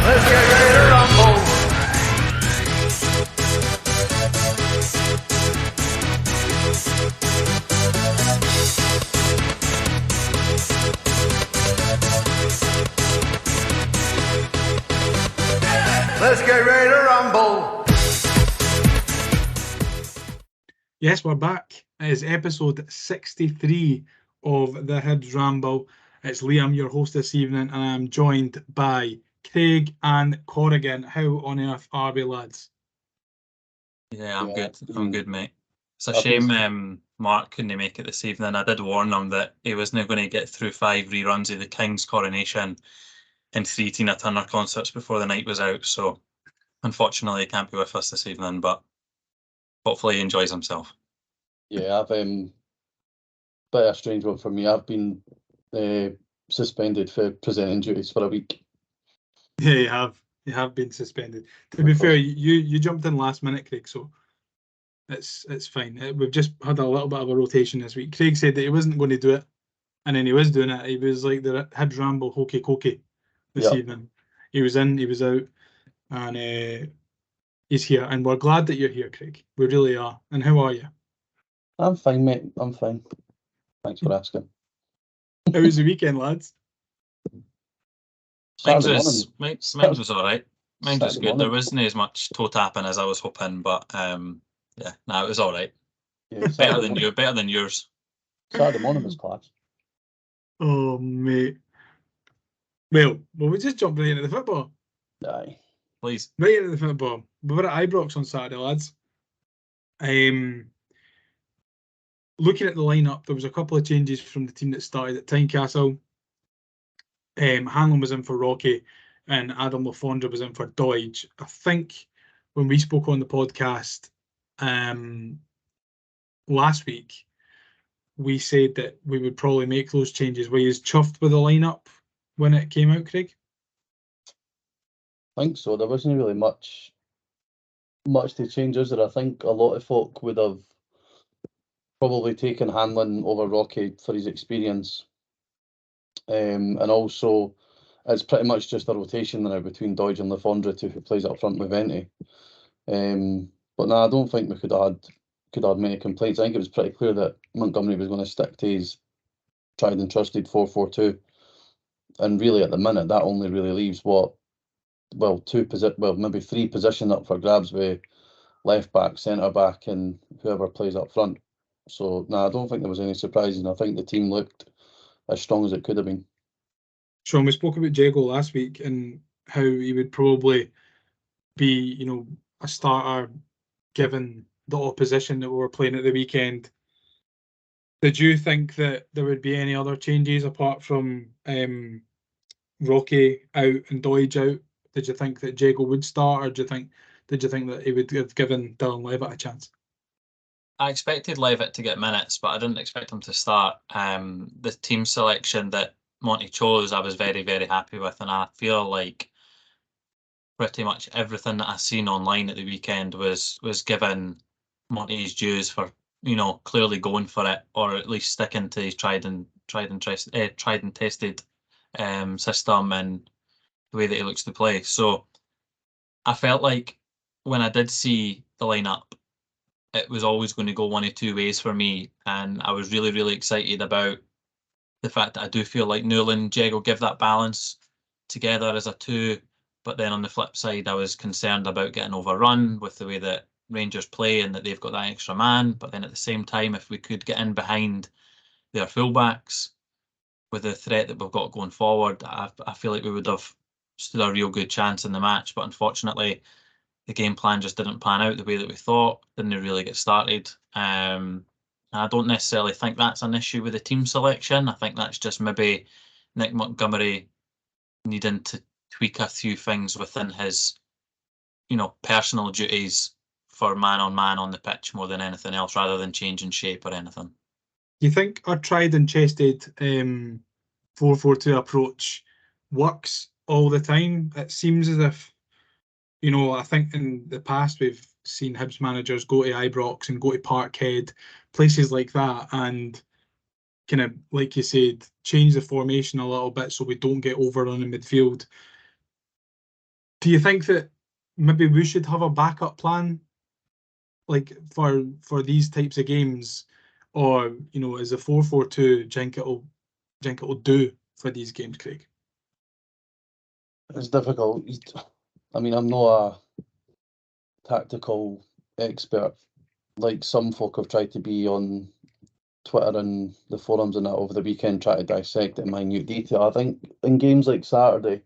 Let's get ready to rumble. Let's get ready to rumble. Yes, we're back. It is episode 63 of the Hibs Ramble. It's Liam, your host this evening, and I'm joined by Craig and Corrigan. How on earth are we, lads? Yeah, I'm good. I'm good, mate. It's a shame Mark couldn't make it this evening. I did warn him that he wasn't going to get through 5 reruns of the King's Coronation and 3 Tina Turner concerts before the night was out. So, unfortunately, he can't be with us this evening, but hopefully he enjoys himself. Yeah, I've bit of a strange one for me. I've been suspended for presenting duties for a week. Yeah, you have. You have been suspended. To be fair, you jumped in last minute, Craig, so it's fine. We've just had a little bit of a rotation this week. Craig said that he wasn't going to do it, and then he was doing it. He was like the Hibs Ramble hokey cokey this evening. He was in, he was out, and he's here. And we're glad that you're here, Craig. We really are. And how are you? I'm fine, mate. I'm fine. Thanks for asking. How was the weekend, lads? Mine was all right. Mine was good. Morning. There wasn't as much toe tapping as I was hoping, but it was all right. Yeah, Better than yours. Saturday morning was class. Oh, mate. Well, we just jumped right into the football. Aye. Please. Right into the football. We were at Ibrox on Saturday, lads. Looking at the lineup, there was a couple of changes from the team that started at Tynecastle. Hanlon was in for Rocky, and Adam Lafondra was in for Doidge. I think when we spoke on the podcast last week, we said that we would probably make those changes. Were you chuffed with the lineup when it came out, Craig? I think so. There wasn't really much to change, is there? I think a lot of folk would have probably taken Hanlon over Rocky for his experience. And also, it's pretty much just a rotation now between Doidge and Lafondra, who plays up front with Venti. But no, I don't think we could have had many complaints. I think it was pretty clear that Montgomery was going to stick to his tried and trusted 4-4-2. And really, at the minute, that only really leaves maybe 3 positions up for grabs with left back, centre back, and whoever plays up front. So no, I don't think there was any surprises. I think the team looked as strong as it could have been. Shaun, we spoke about Jago last week and how he would probably be, a starter given the opposition that we were playing at the weekend. Did you think that there would be any other changes apart from Rocky out and Doidge out? Did you think that Jago would start, or did you think that he would have given Dylan Levitt a chance? I expected Levitt to get minutes, but I didn't expect him to start. The team selection that Monty chose, I was very, very happy with, and I feel like pretty much everything that I seen online at the weekend was given Monty's dues for clearly going for it, or at least sticking to his tried and tested system and the way that he looks to play. So I felt like when I did see the lineup, it was always going to go one of 2 ways for me, and I was really, really excited about the fact that I do feel like Newell and Jago give that balance together as a 2, but then on the flip side, I was concerned about getting overrun with the way that Rangers play and that they've got that extra man. But then at the same time, if we could get in behind their fullbacks with the threat that we've got going forward, I feel like we would have stood a real good chance in the match. But unfortunately, the game plan just didn't pan out the way that we thought. Didn't really get started. I don't necessarily think that's an issue with the team selection. I think that's just maybe Nick Montgomery needing to tweak a few things within his, personal duties for man on the pitch more than anything else, rather than changing shape or anything. Do you think our tried and tested 4-4-2 approach works all the time? It seems as if, I think in the past we've seen Hibs managers go to Ibrox and go to Parkhead, places like that, and kind of, like you said, change the formation a little bit so we don't get overrun in midfield. Do you think that maybe we should have a backup plan, like for these types of games, or is a 4-4-2? Do you think it'll do for these games, Craig? It's difficult. I mean, I'm not a tactical expert like some folk have tried to be on Twitter and the forums and that over the weekend, try to dissect it in minute detail. I think in games like Saturday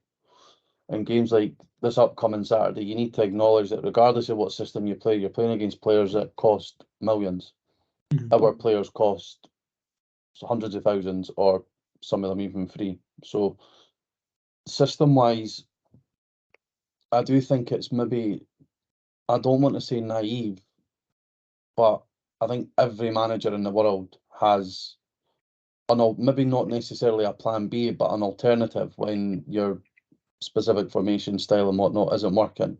and games like this upcoming Saturday, you need to acknowledge that regardless of what system you play, you're playing against players that cost millions. Our players cost hundreds of thousands, or some of them even free. So system-wise, I do think it's maybe, I don't want to say naive, but I think every manager in the world has maybe not necessarily a plan B, but an alternative when your specific formation style and whatnot isn't working.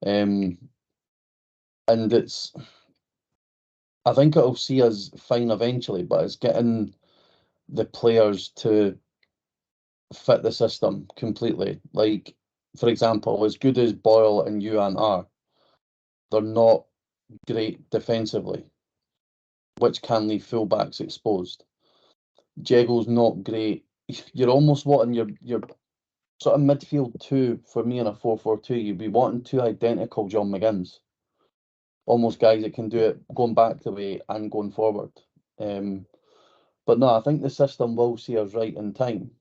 And I think it'll see us fine eventually, but it's getting the players to fit the system completely. Like, for example, as good as Boyle and Yuan are, they're not great defensively, which can leave fullbacks exposed. Jego's not great. You're almost wanting your sort of midfield two for me in a 4-4-2. You'd be wanting two identical John McGinns, almost guys that can do it going back the way and going forward. But no, I think the system will see us right in time.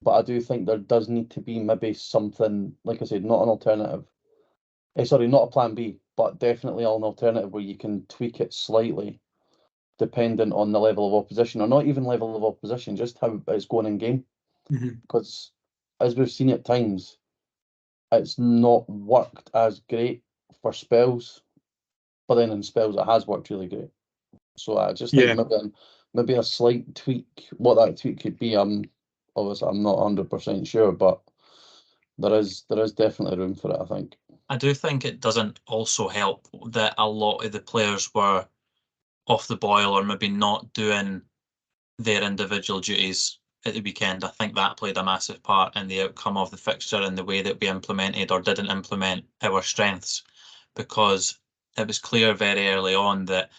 But I do think there does need to be maybe something, like I said, not an alternative. Sorry, not a plan B, but definitely an alternative where you can tweak it slightly, dependent on the level of opposition, or not even level of opposition, just how it's going in game. Because as we've seen at times, it's not worked as great for spells, but then in spells it has worked really great. So I just think maybe a slight tweak, what that tweak could be, obviously I'm not 100% sure, but there is definitely room for it, I think. I do think it doesn't also help that a lot of the players were off the boil or maybe not doing their individual duties at the weekend. I think that played a massive part in the outcome of the fixture and the way that we implemented or didn't implement our strengths, because it was clear very early on that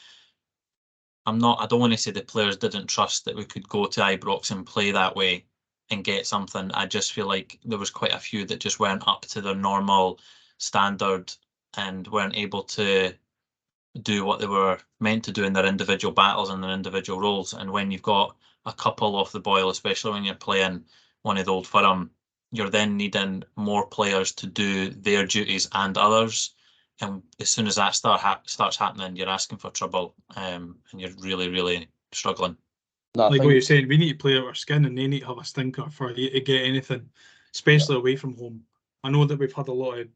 I don't want to say the players didn't trust that we could go to Ibrox and play that way and get something. I just feel like there was quite a few that just weren't up to their normal standard and weren't able to do what they were meant to do in their individual battles and their individual roles. And when you've got a couple off the boil, especially when you're playing one of the Old Firm, you're then needing more players to do their duties and others. And as soon as that starts happening, you're asking for trouble, and you're really, really struggling. No, Like what you're saying, we need to play out our skin, and they need to have a stinker for you to get anything, especially away from home. I know that we've had a lot of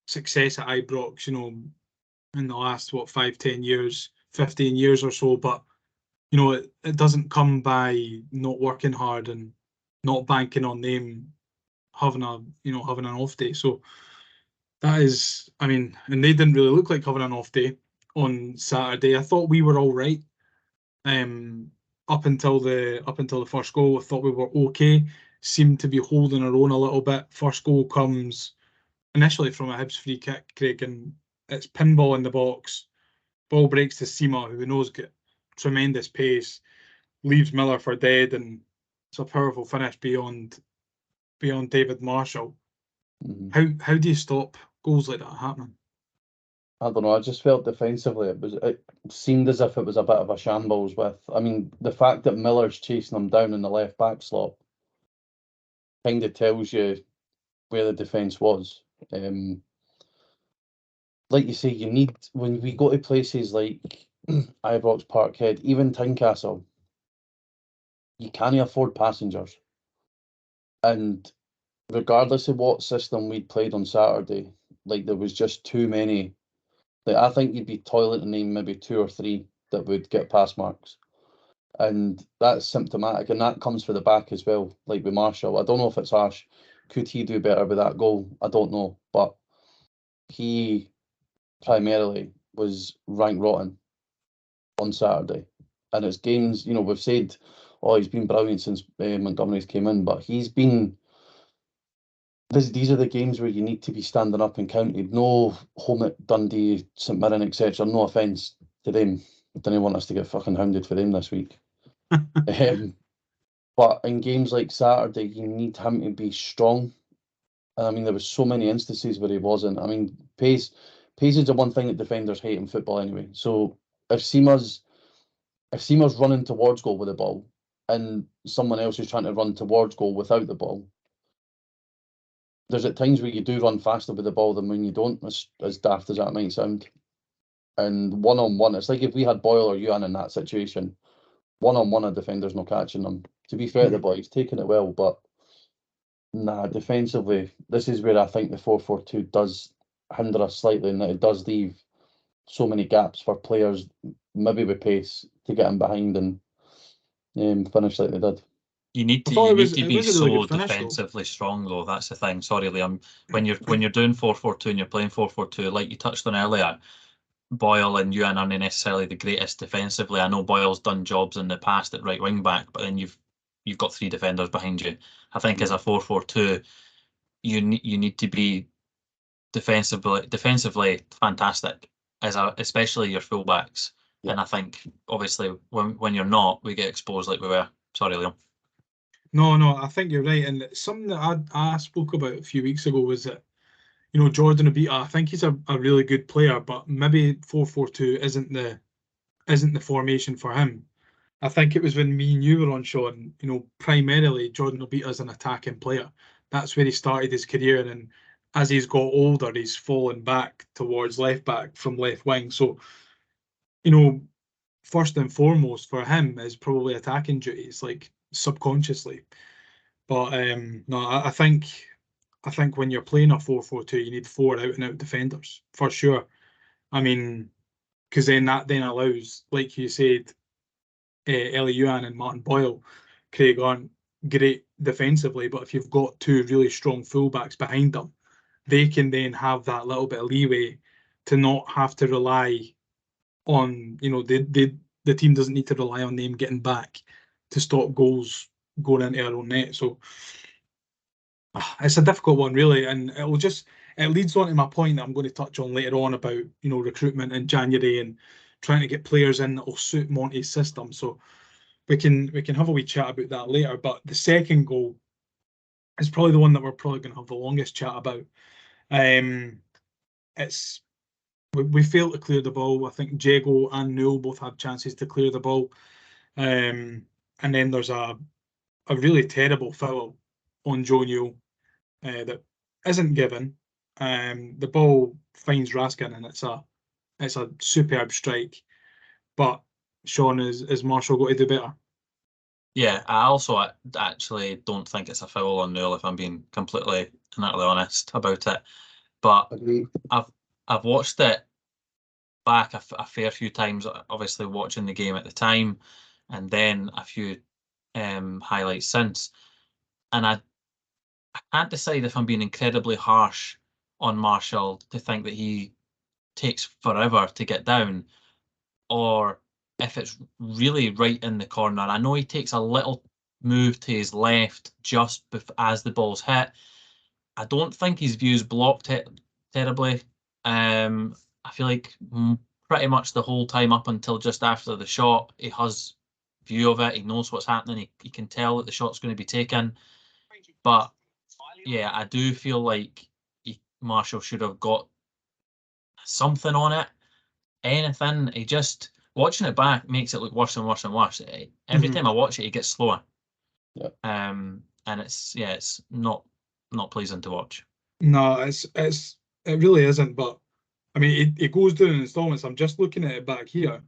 success at Ibrox, in the last 5-10 years, 15 years or so, but it doesn't come by not working hard and not banking on them having an off day. So that is, I mean, and they didn't really look like having an off day on Saturday. I thought we were all right. Up until the first goal, I thought we were okay. Seemed to be holding our own a little bit. First goal comes initially from a Hibs free kick, Craig, and it's pinball in the box. Ball breaks to Sima, who we know's got tremendous pace, leaves Miller for dead, and it's a powerful finish beyond David Marshall. How do you stop goals like that happening? I don't know. I just felt defensively it seemed as if it was a bit of a shambles. I mean, the fact that Miller's chasing them down in the left back slot kind of tells you where the defence was. Like you say, you need, when we go to places like Ibrox, Parkhead, even Tynecastle, you can't afford passengers. And regardless of what system we'd played on Saturday, like there was just too many. Like I think you'd be toileting name maybe 2 or 3 that would get pass marks. And that's symptomatic, and that comes for the back as well, like with Marshall. I don't know if it's harsh. Could he do better with that goal? I don't know. But he primarily was rank rotten on Saturday. And it's games, we've said, oh, he's been brilliant since Montgomery's came in, but he's been these are the games where you need to be standing up and counted. No home at Dundee, St Mirren, etc. No offence to them. I don't want us to get fucking hounded for them this week. But in games like Saturday, you need him to be strong. And I mean, there was so many instances where he wasn't. I mean, pace is the one thing that defenders hate in football anyway. So if Seamer's running towards goal with the ball and someone else is trying to run towards goal without the ball, there's at times where you do run faster with the ball than when you don't, as daft as that might sound. And one-on-one, it's like if we had Boyle or Ewan in that situation, one-on-one, a defender's not catching them. To be fair to the boy, he's taking it well, but nah, defensively, this is where I think the 4-4-2 does hinder us slightly, and that it does leave so many gaps for players, maybe with pace, to get in behind and finish like they did. You need I to thought you it was- need to it be was a really so good finish, though. defensively strong though. That's the thing. Sorry, Liam. When you're doing 4-4-2 and you're playing 4-4-2, like you touched on earlier, Boyle and Ewan aren't necessarily the greatest defensively. I know Boyle's done jobs in the past at right wing back, but then you've got three defenders behind you. I think as a 4-4-2, you need to be defensively fantastic, especially your fullbacks. Yeah. And I think obviously when you're not, we get exposed like we were. Sorry, Liam. No, I think you're right. And something that I spoke about a few weeks ago was that, you know, Jordan Obita, I think he's a really good player, but maybe 4-4-2 isn't the formation for him. I think it was when me and you were on, Shaun, you know, primarily Jordan Obita is an attacking player. That's where he started his career, and as he's got older, he's fallen back towards left back from left wing. So, you know, first and foremost for him is probably attacking duties, like subconsciously. But no, I think when you're playing a 4-4-2, you need four out and out defenders for sure. I mean, because then that allows, like you said, Ellie Ewan and Martin Boyle, Craig, aren't great defensively, but if you've got two really strong fullbacks behind them, they can then have that little bit of leeway to not have to rely on, you know, the team doesn't need to rely on them getting back to stop goals going into our own net. So it's a difficult one, really, and it leads on to my point that I'm going to touch on later on about, you know, recruitment in January and trying to get players in that will suit Monty's system. So we can have a wee chat about that later. But the second goal is probably the one that we're probably going to have the longest chat about. It's we failed to clear the ball. I think Jago and Newell both had chances to clear the ball, and then there's a really terrible foul on Joe Newell that isn't given. The ball finds Raskin, and it's a superb strike. But Shaun, is Marshall got to do better? Yeah, I also actually don't think it's a foul on Newell, if I'm being completely and utterly honest about it. But Agreed. I've watched it back a fair few times, obviously watching the game at the time, and then a few highlights since. And I can't decide if I'm being incredibly harsh on Marshall to think that he takes forever to get down, or if it's really right in the corner. I know he takes a little move to his left just as the ball's hit. I don't think his view's blocked it terribly. I feel like pretty much the whole time up until just after the shot, he has view of it. He knows what's happening. He can tell that the shot's going to be taken. But yeah, I do feel like Marshall should have got something on it. Anything. He just watching it back makes it look worse and worse and worse. Every time I watch it, he gets slower. Yeah. And it's not pleasing to watch. No, it really isn't. But I mean, it goes down in installments. I'm just looking at it back here,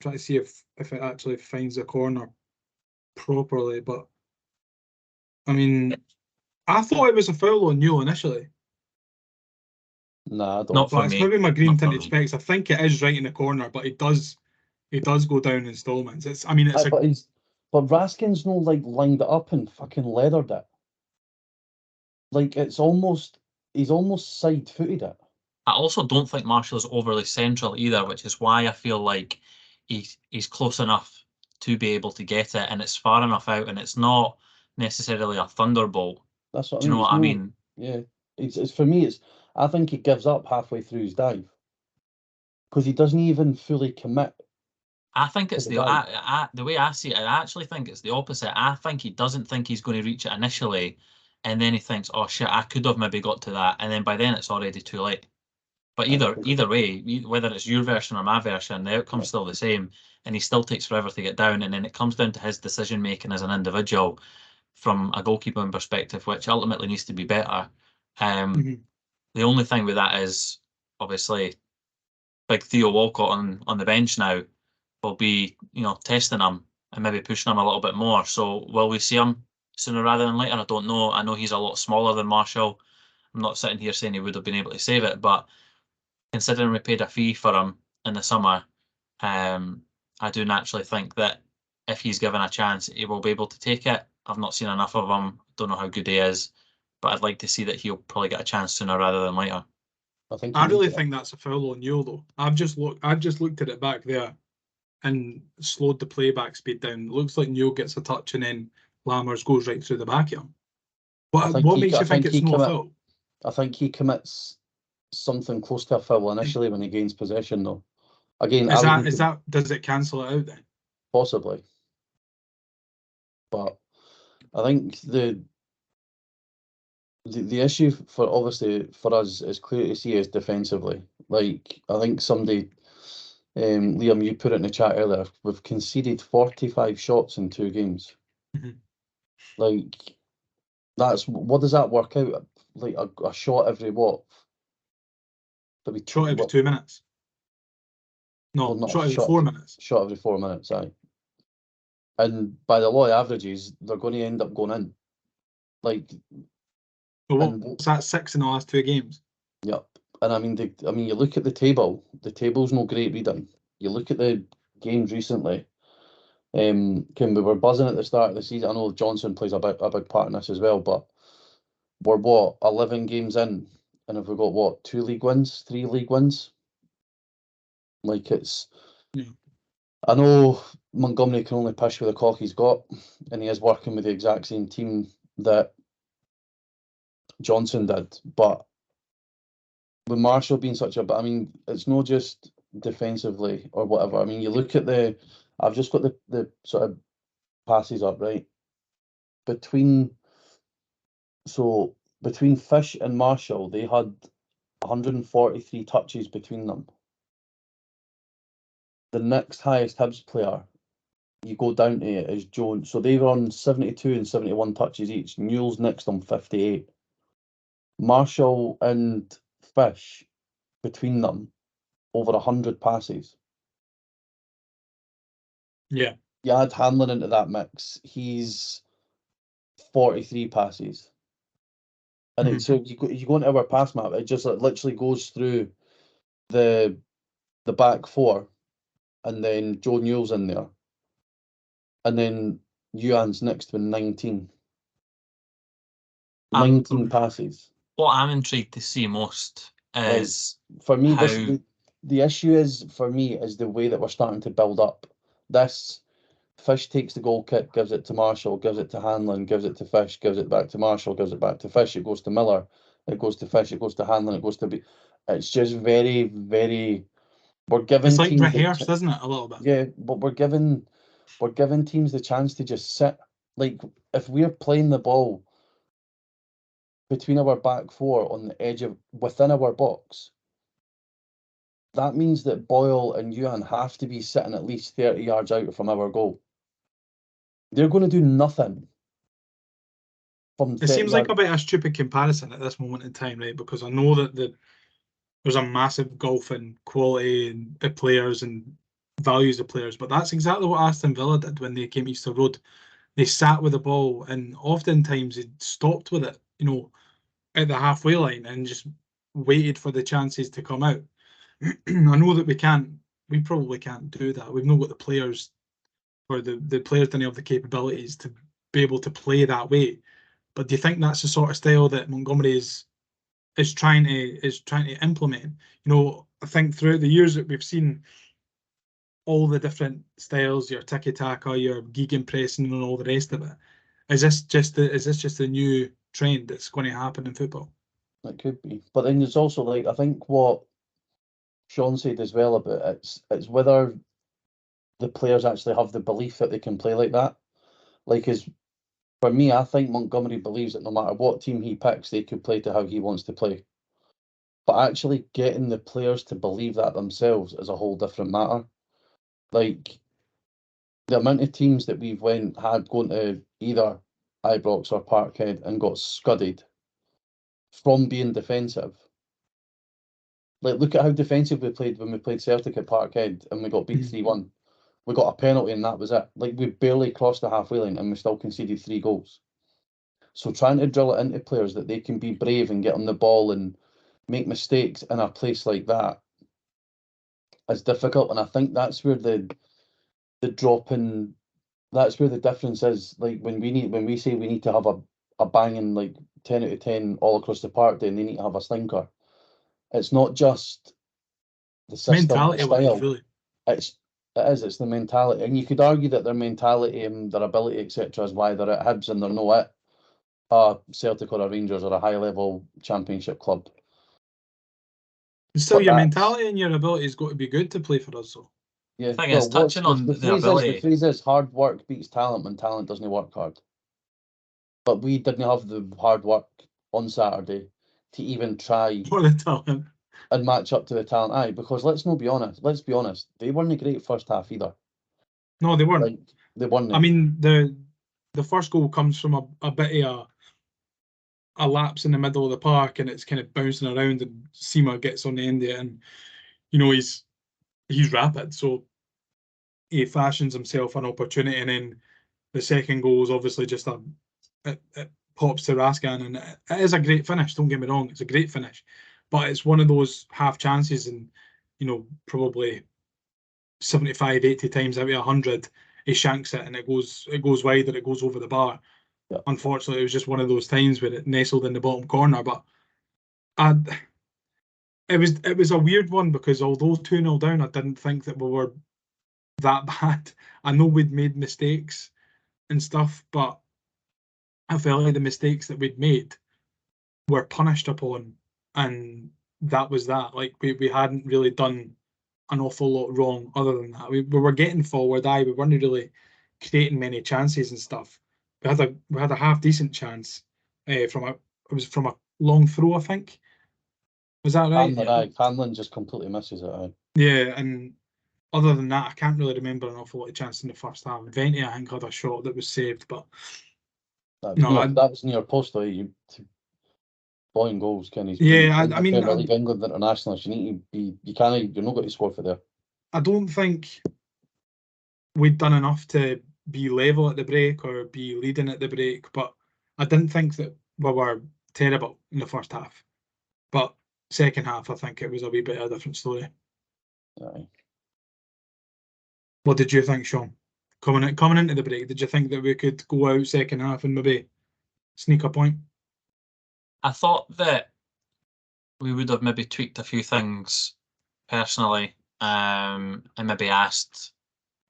trying to see if it actually finds the corner properly. But I mean, I thought it was a foul on Newell initially. Nah, I don't. Not for But it's me. maybe my green Not for tinted me. specs. I think it is right in the corner, but it does go down in installments. It's But Raskin's no like lined it up and fucking leathered it. Like he's almost side footed it. I also don't think Marshall's overly central either, which is why I feel like he's close enough to be able to get it, and it's far enough out, and it's not necessarily a thunderbolt. That's what Do I you mean. know what I mean? Yeah, it's for me. I think he gives up halfway through his dive because he doesn't even fully commit. I think it's the the dive. the way I see it. I actually think it's the opposite. I think he doesn't think he's going to reach it initially, and then he thinks, "Oh shit, I could have maybe got to that," and then by then it's already too late. But either way, whether it's your version or my version, the outcome's still the same, and he still takes forever to get down, and then it comes down to his decision making as an individual from a goalkeeping perspective, which ultimately needs to be better. The only thing with that is obviously big Theo Walcott on the bench now will be, testing him and maybe pushing him a little bit more. So will we see him sooner rather than later? I don't know. I know he's a lot smaller than Marshall. I'm not sitting here saying he would have been able to save it, but considering we paid a fee for him in the summer, I do naturally think that if he's given a chance, he will be able to take it. I've not seen enough of him. Don't know how good he is, but I'd like to see that he'll probably get a chance sooner rather than later. I really think that's a foul on you, though. I've just looked at it back there and slowed the playback speed down. It looks like Newell gets a touch and then Lammers goes right through the back of him. What makes you think it's no foul? I think he commits something close to a foul initially when he gains possession, though. Again, does it cancel it out then? Possibly, but I think the issue for obviously for us is clear to see is defensively. Like I think somebody, Liam, you put it in the chat earlier. We've conceded 45 shots in 2 games. Like what does that work out? Like a shot every what? Shot every 2 minutes. No, well, shot every 4 minutes. Shot every 4 minutes, aye. And by the law of averages, they're going to end up going in. Like, what's that, 6 in the last 2 games? Yep. And I mean, you look at the table. The table's no great reading. You look at the games recently. We were buzzing at the start of the season. I know Johnson plays a big part in this as well, but we're 11 games in, and have we got 2 league wins, 3 league wins? Like it's. Yeah. I know Montgomery can only push with the cock he's got, and he is working with the exact same team that Johnson did. But with Marshall being I mean, it's not just defensively or whatever. I mean, you look at I've just got the sort of passes up, right? Between Fish and Marshall, they had 143 touches between them. The next highest Hibs player, you go down to it, is Jones. So they were on 72 and 71 touches each. Newell's next on 58. Marshall and Fish, between them, over 100 passes. Yeah. You add Hanlon into that mix, he's 43 passes. And so you go into our pass map, it just literally goes through the back 4, and then Joe Newell's in there. And then Yuan's next with 19. 19 passes. What I'm intrigued to see most is for me, the issue is for me is the way that we're starting to build up. This Fish takes the goal kick, gives it to Marshall, gives it to Hanlon, gives it to Fish, gives it back to Marshall, gives it back to Fish, it goes to Miller, it goes to Fish, it goes to Hanlon, it goes to It's just very, very. We're giving. It's like rehearsed, isn't it? A little bit. Yeah, but we're giving teams the chance to just sit. Like if we're playing the ball between our back 4 on the edge of within our box, that means that Boyle and Yuan have to be sitting at least 30 yards out from our goal. They're going to do nothing. It seems like a bit of a stupid comparison at this moment in time, right? Because I know that there's a massive gulf in quality and the players and values of players, but that's exactly what Aston Villa did when they came Easter Road. They sat with the ball, and oftentimes they stopped with it, at the halfway line and just waited for the chances to come out. I know that we probably can't do that. We've not got the players, or the players don't have the capabilities to be able to play that way. But do you think that's the sort of style that Montgomery is trying to implement? I think throughout the years that we've seen all the different styles, your tiki-taka, your gegenpressing, and all the rest of it. Is this just the new trend that's going to happen in football. It could be. But then there's also, like, I think what Shaun said as well about it's whether the players actually have the belief that they can play like that. Like, for me, I think Montgomery believes that no matter what team he picks, they could play to how he wants to play. But actually getting the players to believe that themselves is a whole different matter. Like, the amount of teams that we've had going to either Ibrox or Parkhead and got scudded from being defensive. Like, look at how defensive we played when we played Celtic at Parkhead and we got beat 3-1. We got a penalty and that was it. Like, we barely crossed the halfway line and we still conceded 3 goals. So trying to drill it into players that they can be brave and get on the ball and make mistakes in a place like that is difficult. And I think that's where the drop in, that's where the difference is. Like, when we say we need to have a banging, like, 10 out of 10 all across the park, then they need to have a stinker. It's not just the system, Mentality, style. really. It's the mentality. And you could argue that their mentality and their ability, etc., is why they're at Hibs and they're not at a Celtic or a Rangers or a high-level championship club. Still, But your that's- mentality and your ability has got to be good to play for us, though. Yeah. Thing is, touching on the ability- the phrase is hard work beats talent when talent doesn't work hard. But we didn't have the hard work on Saturday to even try For the talent. and match up to the talent. Aye, because let's be honest, they weren't a great first half either. No, they weren't. Like, they weren't. I mean, the first goal comes from a bit of a lapse in the middle of the park, and it's kind of bouncing around, and Sima gets on the end of it, and you know he's rapid, so he fashions himself an opportunity, and then the second goal is obviously just it pops to Raskan, and it is a great finish. Don't get me wrong, it's a great finish, but it's one of those half chances, and you know, probably 75, 80 times out of 100, he shanks it and it goes wide or it goes over the bar. Yeah. Unfortunately, it was just one of those times where it nestled in the bottom corner. But it was a weird one, because although 2-0 down, I didn't think that we were that bad. I know we'd made mistakes and stuff, but I felt like the mistakes that we'd made were punished upon, and that was that. Like, we hadn't really done an awful lot wrong other than that. We were getting forward, we weren't really creating many chances and stuff. We had a half decent chance from a long throw, I think. Was that right? Hanlon just completely misses it. Aye. Yeah, and other than that, I can't really remember an awful lot of chances in the first half. Venti, I think, had a shot that was saved, but That no, was near post, though. Blowing goals, Kenny's. Yeah, I mean, Premier League England internationalist, you need to be. You're not going to score for there. I don't think we'd done enough to be level at the break or be leading at the break, but I didn't think that we were terrible in the first half. But second half, I think it was a wee bit of a different story. Aye. What did you think, Shaun? Coming into the break, did you think that we could go out second half and maybe sneak a point? I thought that we would have maybe tweaked a few things personally, and maybe asked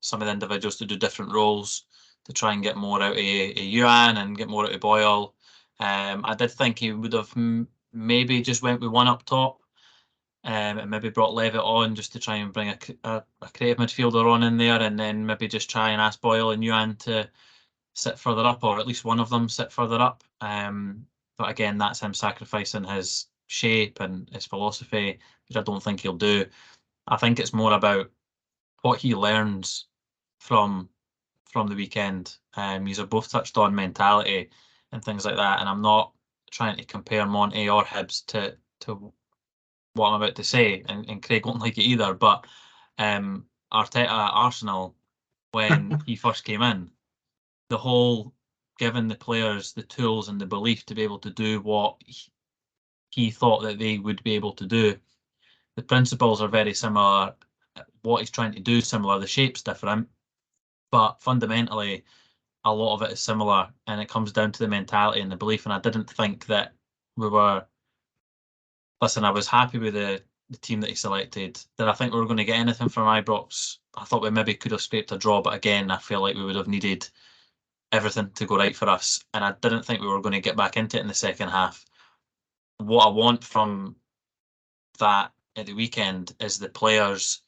some of the individuals to do different roles to try and get more out of Yuan and get more out of Boyle. I did think he would have maybe just went with one up top, and maybe brought Levitt on just to try and bring a creative midfielder on in there, and then maybe just try and ask Boyle and Yuan to sit further up, or at least one of them sit further up. But again, that's him sacrificing his shape and his philosophy, which I don't think he'll do. I think it's more about what he learns from the weekend. You've both touched on mentality and things like that, and I'm not trying to compare Monty or Hibs to what I'm about to say, and Craig won't like it either, but Arteta at Arsenal, when he first came in, the whole giving the players the tools and the belief to be able to do what he thought that they would be able to do. The principles are very similar. What he's trying to do is similar. The shape's different, but fundamentally, a lot of it is similar, and it comes down to the mentality and the belief. And I didn't think that we were. Listen, I was happy with the team that he selected. Did I think we were going to get anything from Ibrox? I thought we maybe could have scraped a draw, but again, I feel like we would have needed everything to go right for us, and I didn't think we were going to get back into it in the second half. What I want from that at the weekend is the players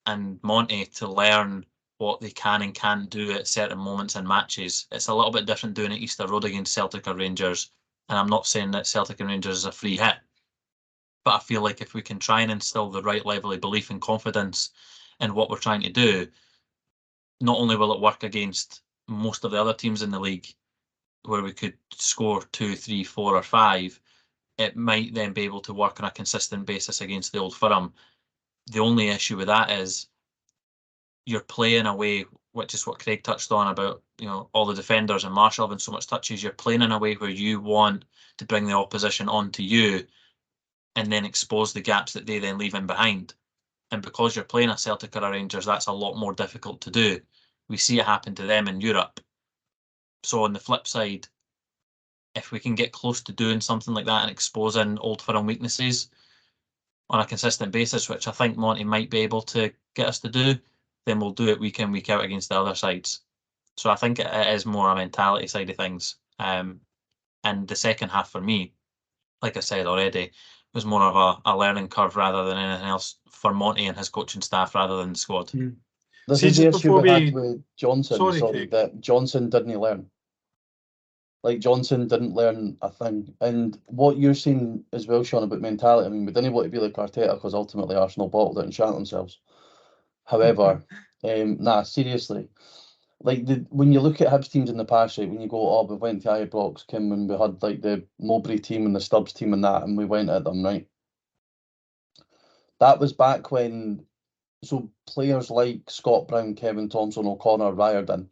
and Monty to learn what they can and can't do at certain moments in matches. It's a little bit different doing it Easter Road against Celtic or Rangers, and I'm not saying that Celtic and Rangers is a free hit, but I feel like if we can try and instill the right level of belief and confidence in what we're trying to do, not only will it work against most of the other teams in the league where we could score 2, 3, 4 or 5, it might then be able to work on a consistent basis against the Old Firm. The only issue with that is you're playing away, which is what Craig touched on about, all the defenders and Marshall having so much touches. You're playing in a way where you want to bring the opposition onto you and then expose the gaps that they then leave in behind. And because you're playing a Celtic or a Rangers, that's a lot more difficult to do. We see it happen to them in Europe. So on the flip side, if we can get close to doing something like that and exposing Old Firm weaknesses on a consistent basis, which I think Monty might be able to get us to do, then we'll do it week in, week out against the other sides. So I think it is more a mentality side of things. And the second half for me, like I said already, was more of a learning curve rather than anything else for Monty and his coaching staff rather than the squad. This See, is the just issue before we we- had with Johnson. Sorry, Sorry, Craig. that Johnson didn't learn. Like, Johnson didn't learn a thing. And what you're saying as well, Shaun, about mentality, I mean, we didn't want to be like Arteta because ultimately Arsenal bottled it and shat themselves. However, seriously, like when you look at Hibs teams in the past, right, when you go, we went to Ibrox, Kim, and we had like the Mowbray team and the Stubbs team and that, and we went at them, right? That was back when, so players like Scott Brown, Kevin Thompson, O'Connor, Riordan,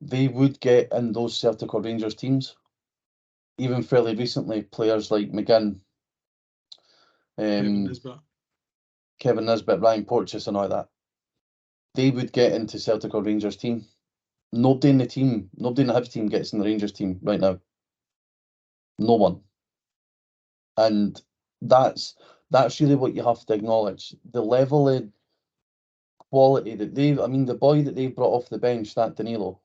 they would get in those Celtic or Rangers teams. Even fairly recently, players like McGinn, Kevin Nisbet, Ryan Porteous and all that, they would get into Celtic or Rangers team. Nobody in the Hibs team gets in the Rangers team right now. No one. And that's really what you have to acknowledge. The level of quality that the boy that they brought off the bench, that Danilo,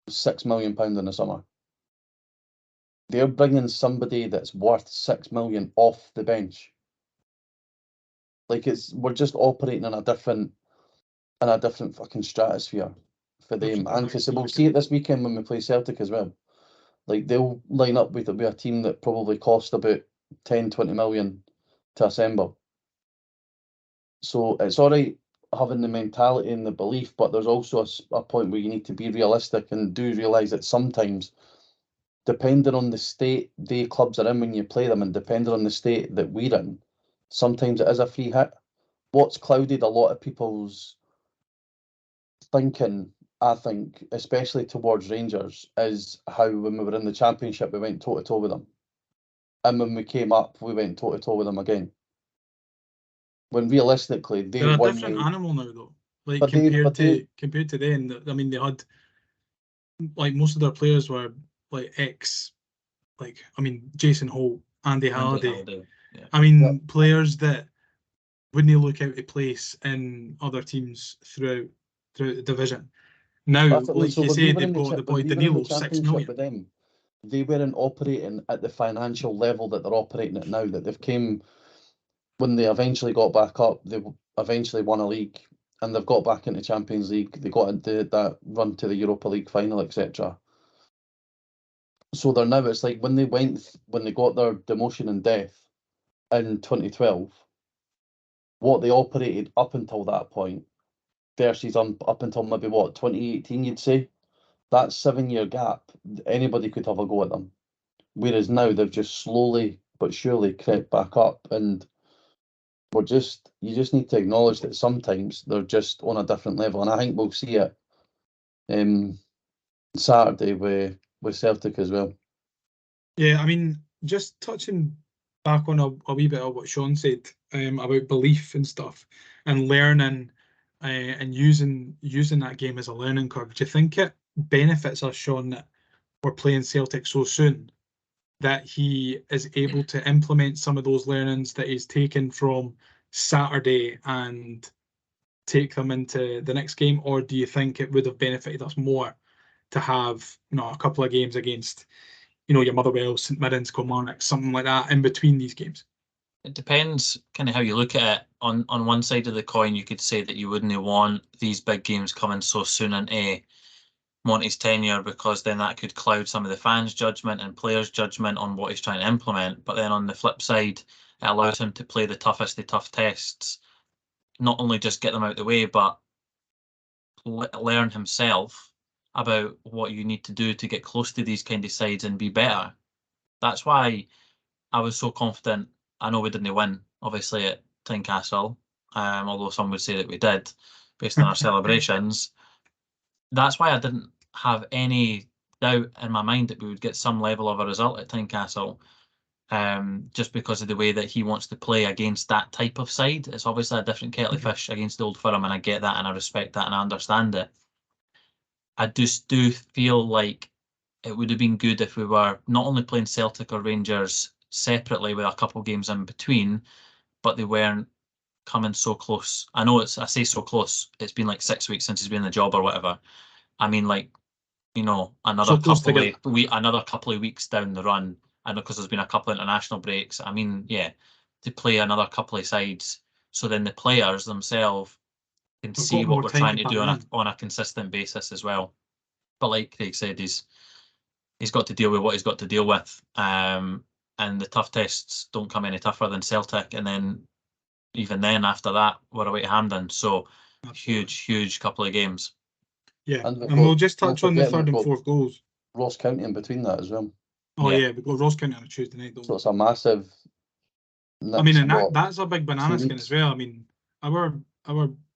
was £6 million in the summer. They're bringing somebody that's worth 6 million off the bench. Like, we're just operating in a different fucking stratosphere for them. And we'll see it this weekend when we play Celtic as well. Like, they'll line up with a team that probably cost about 10, 20 million to assemble. So it's all right having the mentality and the belief, but there's also a point where you need to be realistic and do realise that sometimes, depending on the state the clubs are in when you play them and depending on the state that we're in, sometimes it is a free hit. What's clouded a lot of people's thinking, I think, especially towards Rangers, is how when we were in the Championship we went toe-to-toe with them. And when we came up, we went toe-to-toe with them again. When realistically, they're a different animal now, though. Like, compared to then, I mean, they had, like, most of their players were like Jason Holt, Andy Halliday. Yeah. I mean, players that wouldn't look out of place in other teams throughout the division. Now, like you say, they've got the boy Danilo, 6 million. With them, they weren't operating at the financial level that they're operating at now. That they've came when they eventually got back up. They eventually won a league, and they've got back into Champions League. They got into that run to the Europa League final, etc. So they're now. It's like when they got their demotion and death in 2012. What they operated up until that point, versus up until maybe 2018, you'd say. That 7-year gap, anybody could have a go at them. Whereas now they've just slowly but surely crept back up, and you just need to acknowledge that sometimes they're just on a different level, and I think we'll see it Saturday with Celtic as well. Yeah, I mean, just touching back on a wee bit of what Shaun said about belief and stuff, and learning and using that game as a learning curve. Do you think it benefits us, Shaun, that we're playing Celtic so soon, that he is able to implement some of those learnings that he's taken from Saturday and take them into the next game? Or do you think it would have benefited us more to have, you know, a couple of games against, you know, your Motherwell, St Mirren's, Kilmarnock, something like that in between these games? It depends kind of how you look at it. On one side of the coin, you could say that you wouldn't want these big games coming so soon into Monty's tenure, because then that could cloud some of the fans' judgment and players' judgment on what he's trying to implement. But then on the flip side, it allows him to play the toughest of tough tests, not only just get them out of the way, but learn himself about what you need to do to get close to these kind of sides and be better. That's why I was so confident. I know we didn't win, obviously, at Tynecastle, although some would say that we did, based on our celebrations. That's why I didn't have any doubt in my mind that we would get some level of a result at Tynecastle, just because of the way that he wants to play against that type of side. It's obviously a different kettle of fish against the Old Firm, and I get that, and I respect that, and I understand it. I just do feel like it would have been good if we were not only playing Celtic or Rangers separately with a couple games in between, but they weren't coming so close. I know I say so close, it's been like 6 weeks since he's been in the job or whatever. I mean, like, you know, another couple of weeks down the run. I know, because there's been a couple of international breaks. I mean, yeah, to play another couple of sides, so then the players themselves can We've see got what more we're time trying to to do pattern in. on a consistent basis as well. But like Craig said, he's got to deal with what he's got to deal with. And the tough tests don't come any tougher than Celtic. And then even then, after that, we're away to Hampden. So Absolutely. huge couple of games. Yeah, And and we'll just touch on the forget third we've and got fourth goals. Ross County in between that as well. Oh Yeah. yeah, we've got Ross County on a Tuesday night, don't So we? it's a massive. I mean, and what, that's a big banana 2 skin weeks? as well. I mean, our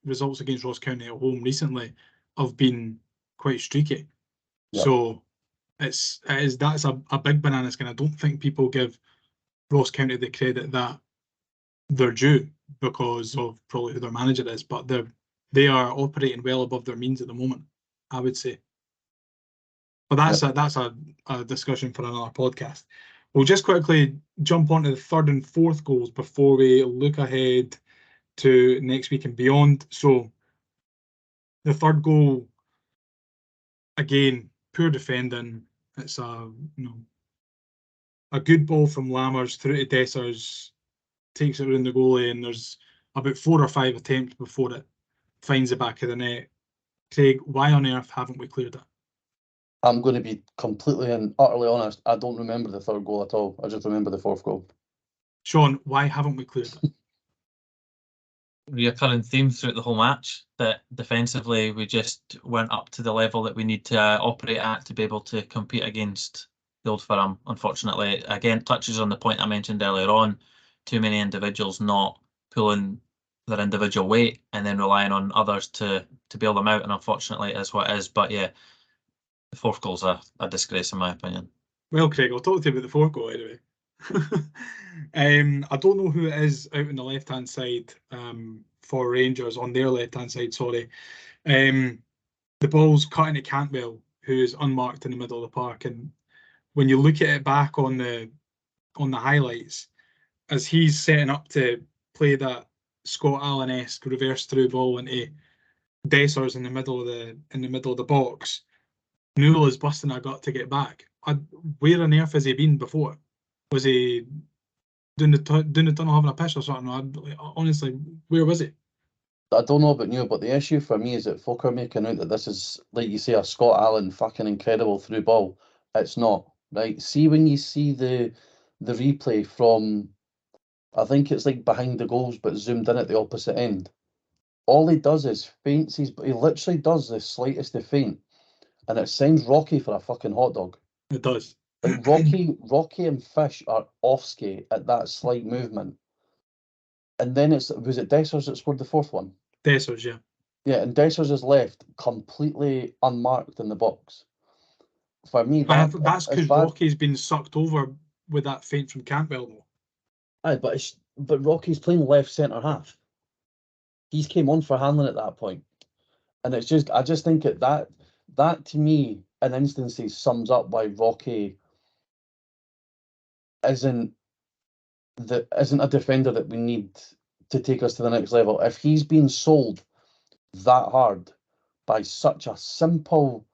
results against Ross County at home recently have been quite streaky. Yeah. So that's a big banana skin. I don't think people give Ross County the credit that they're due because of probably who their manager is, but they are operating well above their means at the moment, I would say. But that's a discussion for another podcast. We'll just quickly jump onto the third and fourth goals before we look ahead to next week and beyond. So the third goal, again, poor defending. It's a good ball from Lammers through to Dessers, takes it around the goalie, and there's about 4 or 5 attempts before it finds the back of the net. Craig, why on earth haven't we cleared it? I'm going to be completely and utterly honest. I don't remember the third goal at all. I just remember the fourth goal. Shaun, why haven't we cleared it? Reoccurring theme throughout the whole match, that defensively we just weren't up to the level that we need to operate at to be able to compete against the Old Firm, unfortunately. Again, touches on the point I mentioned earlier on, too many individuals not pulling their individual weight and then relying on others to bail them out, and unfortunately it is what it is. But yeah, the fourth goal's a disgrace in my opinion. Well, Craig, I'll talk to you about the fourth goal anyway. I don't know who it is out on the left-hand side for Rangers, on their left-hand side, sorry. The ball's cutting at Cantwell, who is unmarked in the middle of the park. And when you look at it back on the highlights, as he's setting up to play that Scott Allen-esque reverse through ball into Dessers in the middle of the box, Newell is busting a gut to get back. Where on earth has he been before? Was he doing the tunnel having a piss or something? Honestly, where was he? I don't know about you, but the issue for me is that folk are making out that this is, like you say, a Scott Allen fucking incredible through ball. It's not, right? See, when you see the replay from, I think it's like behind the goals, but zoomed in at the opposite end. All he does is feints. He literally does the slightest of feint, and it sends Rocky for a fucking hot dog. It does. Like Rocky and Fish are off skate at that slight movement. And then was it Dessers that scored the fourth one? Dessers, yeah. Yeah, and Dessers is left completely unmarked in the box. For me, That's it's because bad. Rocky's been sucked over with that feint from Cantwell, though. Aye, but Rocky's playing left centre half. He's came on for Hanlon at that point, and it's just I just think that to me in instances sums up why Rocky isn't a defender that we need to take us to the next level. If he's being sold that hard by such a simple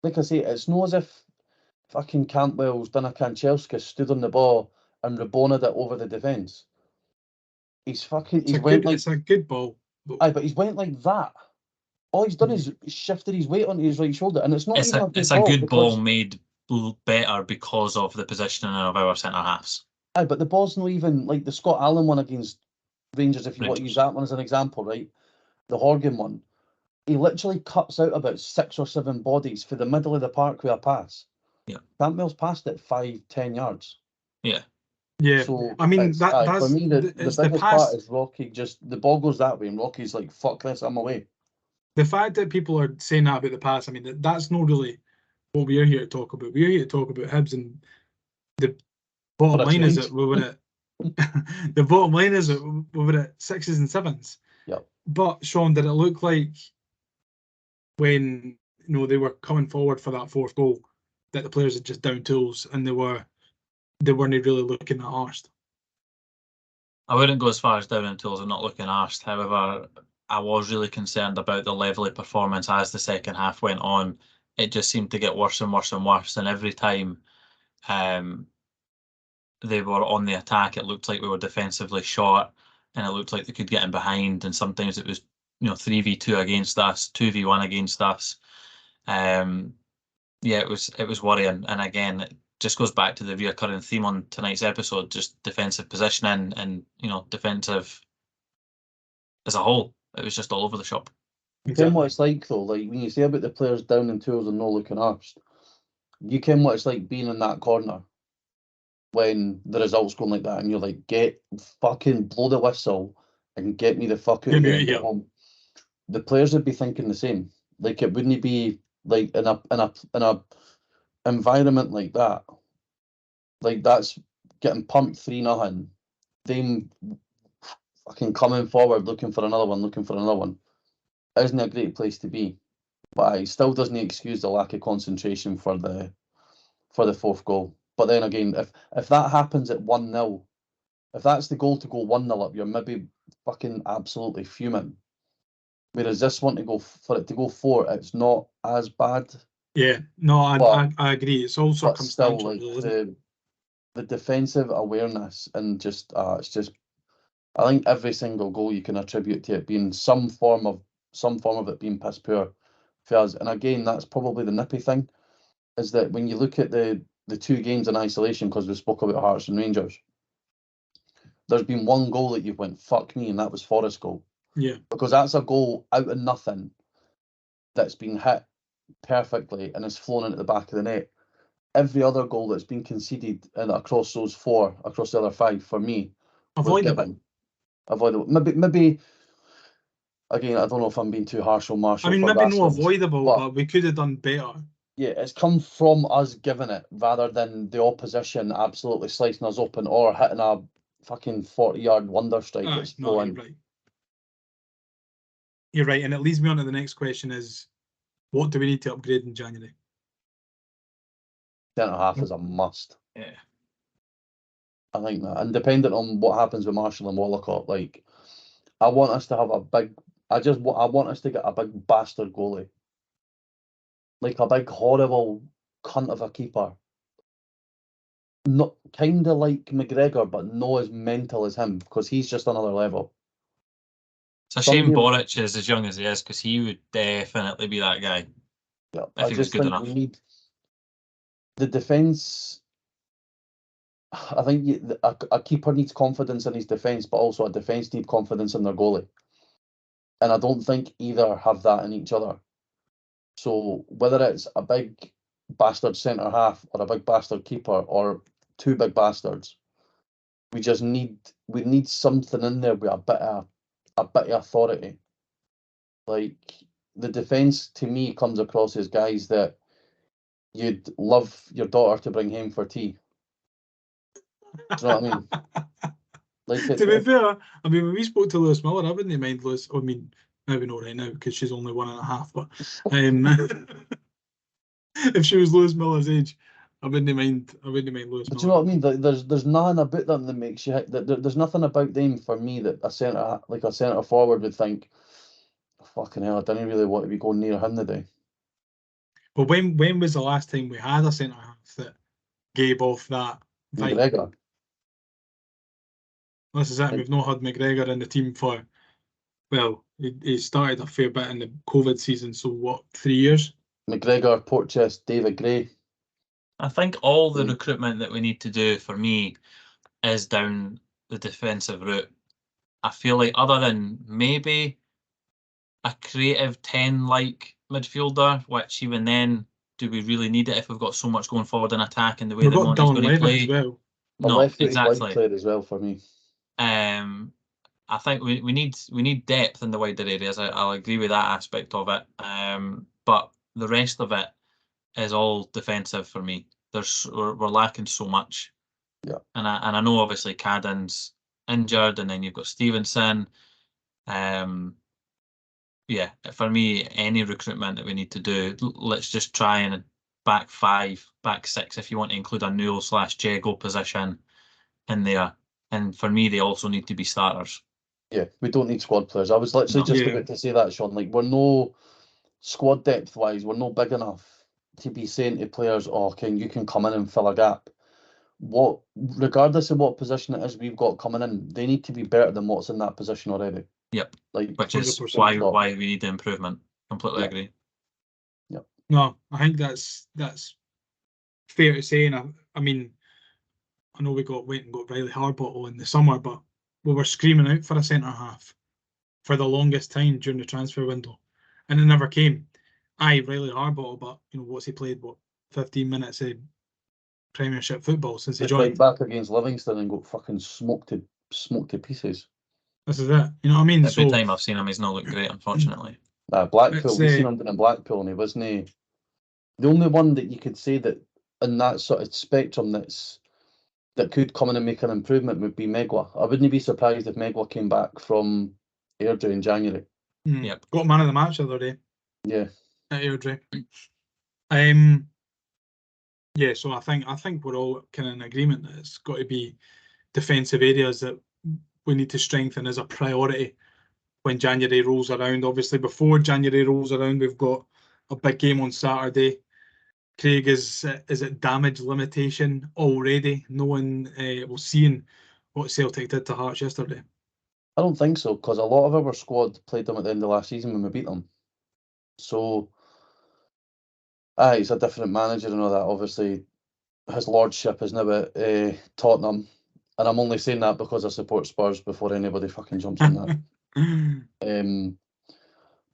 like I say, it's not as if fucking Cantwell's done a Kanchelskis, stood on the ball and reboned it over the defence. He's It's a good ball. Aye, but he's went like that. All he's done is shifted his weight onto his right shoulder, and it's not even a good It's a ball. good because, ball made better because of the positioning of our centre halves. Aye, but the ball's not even like the Scott Allen one against Rangers, if you want to use Rangers. that one as an example, right? The Horgan one. He literally cuts out about 6 or 7 bodies for the middle of the park with a pass. Yeah. Campbell's passed it 5-10 yards. Yeah. Yeah, So I mean that's for me the it's biggest pass. part is Rocky. Just the ball goes that way, and Rocky's like, "Fuck this, I'm away." The fact that people are saying that about the pass, I mean, that's not really what we're here to talk about. We're here to talk about Hibs, and the bottom For a line is change. that we were at the bottom line is that we were at 6s and 7s. Yep. But Shaun, did it look like when they were coming forward for that fourth goal that the players had just down tools and they weren't really looking at arsed? I wouldn't go as far as down in tools and not looking arsed. However, I was really concerned about the level of performance as the second half went on. It just seemed to get worse and worse and worse. And every time they were on the attack, it looked like we were defensively short and it looked like they could get in behind. And sometimes it was 3v2 against us, 2v1 against us. Yeah, it was worrying. And again, it just goes back to the reoccurring theme on tonight's episode, just defensive positioning and defensive as a whole. It was just all over the shop. You ken what it's like though, like when you say about the players down in tools and not looking arsed, you ken what it's like being in that corner when the results going like that, and you're like, get fucking blow the whistle and get me the fuck out of here and get home. The players would be thinking the same. Like it wouldn't be like in a environment like that. Like that's getting pumped 3-0. Them fucking coming forward, looking for another one. Isn't a great place to be. But it still doesn't excuse the lack of concentration for the fourth goal. But then again, if that happens at 1-0, if that's the goal to go 1-0 up, you're maybe fucking absolutely fuming. Whereas this one for it to go 4, it's not as bad. Yeah, no, I agree. It's all circumstantial, but still, like isn't it? the defensive awareness and just it's just, I think every single goal you can attribute to it being some form of it being piss poor for us. And again, that's probably the nippy thing, is that when you look at the 2 games in isolation, because we spoke about Hearts and Rangers, there's been one goal that you've went, fuck me, and that was Forrest's goal. Yeah. Because that's a goal out of nothing that's been hit perfectly and has flown into the back of the net. Every other goal that's been conceded across those 4, across the other 5, for me, Avoidable. Maybe again, I don't know if I'm being too harsh on Marshall. I mean, for maybe no Rascals, avoidable, but we could have done better. Yeah, it's come from us giving it rather than the opposition absolutely slicing us open or hitting a fucking 40-yard wonder strike that's No, flowing. you're right. You're right, and it leads me on to the next question: is what do we need to upgrade in January? Centre half is a must. Yeah, I think that, and dependent on what happens with Marshall and Wallacott, like I want us to have a big. I want us to get a big bastard goalie, like a big horrible cunt of a keeper. Not kind of like McGregor, but not as mental as him, because he's just another level. It's a shame Boric is as young as he is, because he would definitely be that guy. Yeah, if he was good enough. We need the defence. I think a keeper needs confidence in his defence, but also a defence needs confidence in their goalie. And I don't think either have that in each other. So whether it's a big bastard centre half or a big bastard keeper or 2 big bastards, we need something in there with a bit of authority. Like the defence to me comes across as guys that you'd love your daughter to bring home for tea. Do you know what I mean? Like to be fair, I mean, when we spoke to Lewis Miller, I wouldn't mind Lewis. I mean, maybe not right now because she's only 1.5. But if she was Lewis Miller's age, I wouldn't mind Lewis Miller. Do you know what I mean? There's nothing about them that makes you. There's nothing about them for me that a centre forward would think, fucking hell, I didn't really want to be going near him today. But when was the last time we had a centre half that gave off that vibe? McGregor. This is it. We've not had McGregor in the team for, well, he started a fair bit in the COVID season. So what, 3 years? McGregor, Porteous, David Gray. I think all the recruitment that we need to do for me is down the defensive route. I feel like other than maybe a creative 10-like midfielder, which even then, do we really need it if we've got so much going forward in attack and the way We've that got Monty's Dylan going to Levitt play? as well. A No, left-footed wide exactly. player as well for me. I think we need depth in the wider areas. I'll agree with that aspect of it. But the rest of it is all defensive for me. We're lacking so much. Yeah. And I know obviously Cadden's injured, and then you've got Stevenson. Yeah, for me, any recruitment that we need to do, let's just try and back 5, back 6, if you want to include a Newell/Jago position in there. And for me, they also need to be starters. Yeah, we don't need squad players. I was literally just about to say that, Shaun. Like, we're no squad depth wise, we're not big enough to be saying to players, "Oh, you can come in and fill a gap." Regardless of what position it is we've got coming in, they need to be better than what's in that position already. Yep. Like, Which is 100%. why we need the improvement. Completely agree. Yep. No, I think that's fair to say. And I mean, I know we went and got Riley Harbottle in the summer, but we were screaming out for a centre half for the longest time during the transfer window, and it never came. Aye, Riley Harbottle, but what's he played? 15 minutes of Premiership football since he joined. Back against Livingston and got fucking smoked to pieces. This is it. You know what I mean? Every time I've seen him, he's not looked great, unfortunately. Blackpool, we've seen him in Blackpool, and he wasn't the only one that you could say that in that sort of spectrum that could come in and make an improvement would be Megwa. I wouldn't be surprised if Megwa came back from Airdrie in January. Yep. Got man of the match the other day. Yeah. At Airdrie. Yeah, so I think we're all kind of in agreement that it's got to be defensive areas that we need to strengthen as a priority when January rolls around. Obviously, before January rolls around, we've got a big game on Saturday. Craig, is it damage limitation already? Knowing seeing what Celtic did to Hearts yesterday. I don't think so, because a lot of our squad played them at the end of last season when we beat them. So, he's a different manager and all that. Obviously, his lordship is now at Tottenham, and I'm only saying that because I support Spurs before anybody fucking jumps on that.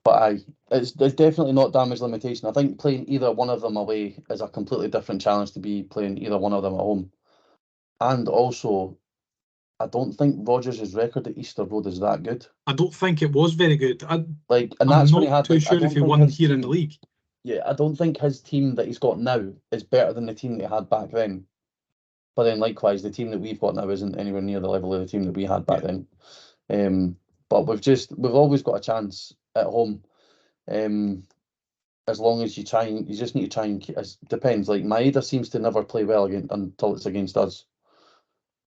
But it's definitely not damage limitation. I think playing either one of them away is a completely different challenge to be playing either one of them at home. And also, I don't think Rodgers' record at Easter Road is that good. I don't think it was very good. I'm not too sure if he won here in the league. Yeah, I don't think his team that he's got now is better than the team that he had back then. But then likewise, the team that we've got now isn't anywhere near the level of the team that we had back then. But we've always got a chance at home. As long as you just need to try and keep. It depends. Like Maeda seems to never play well until it's against us.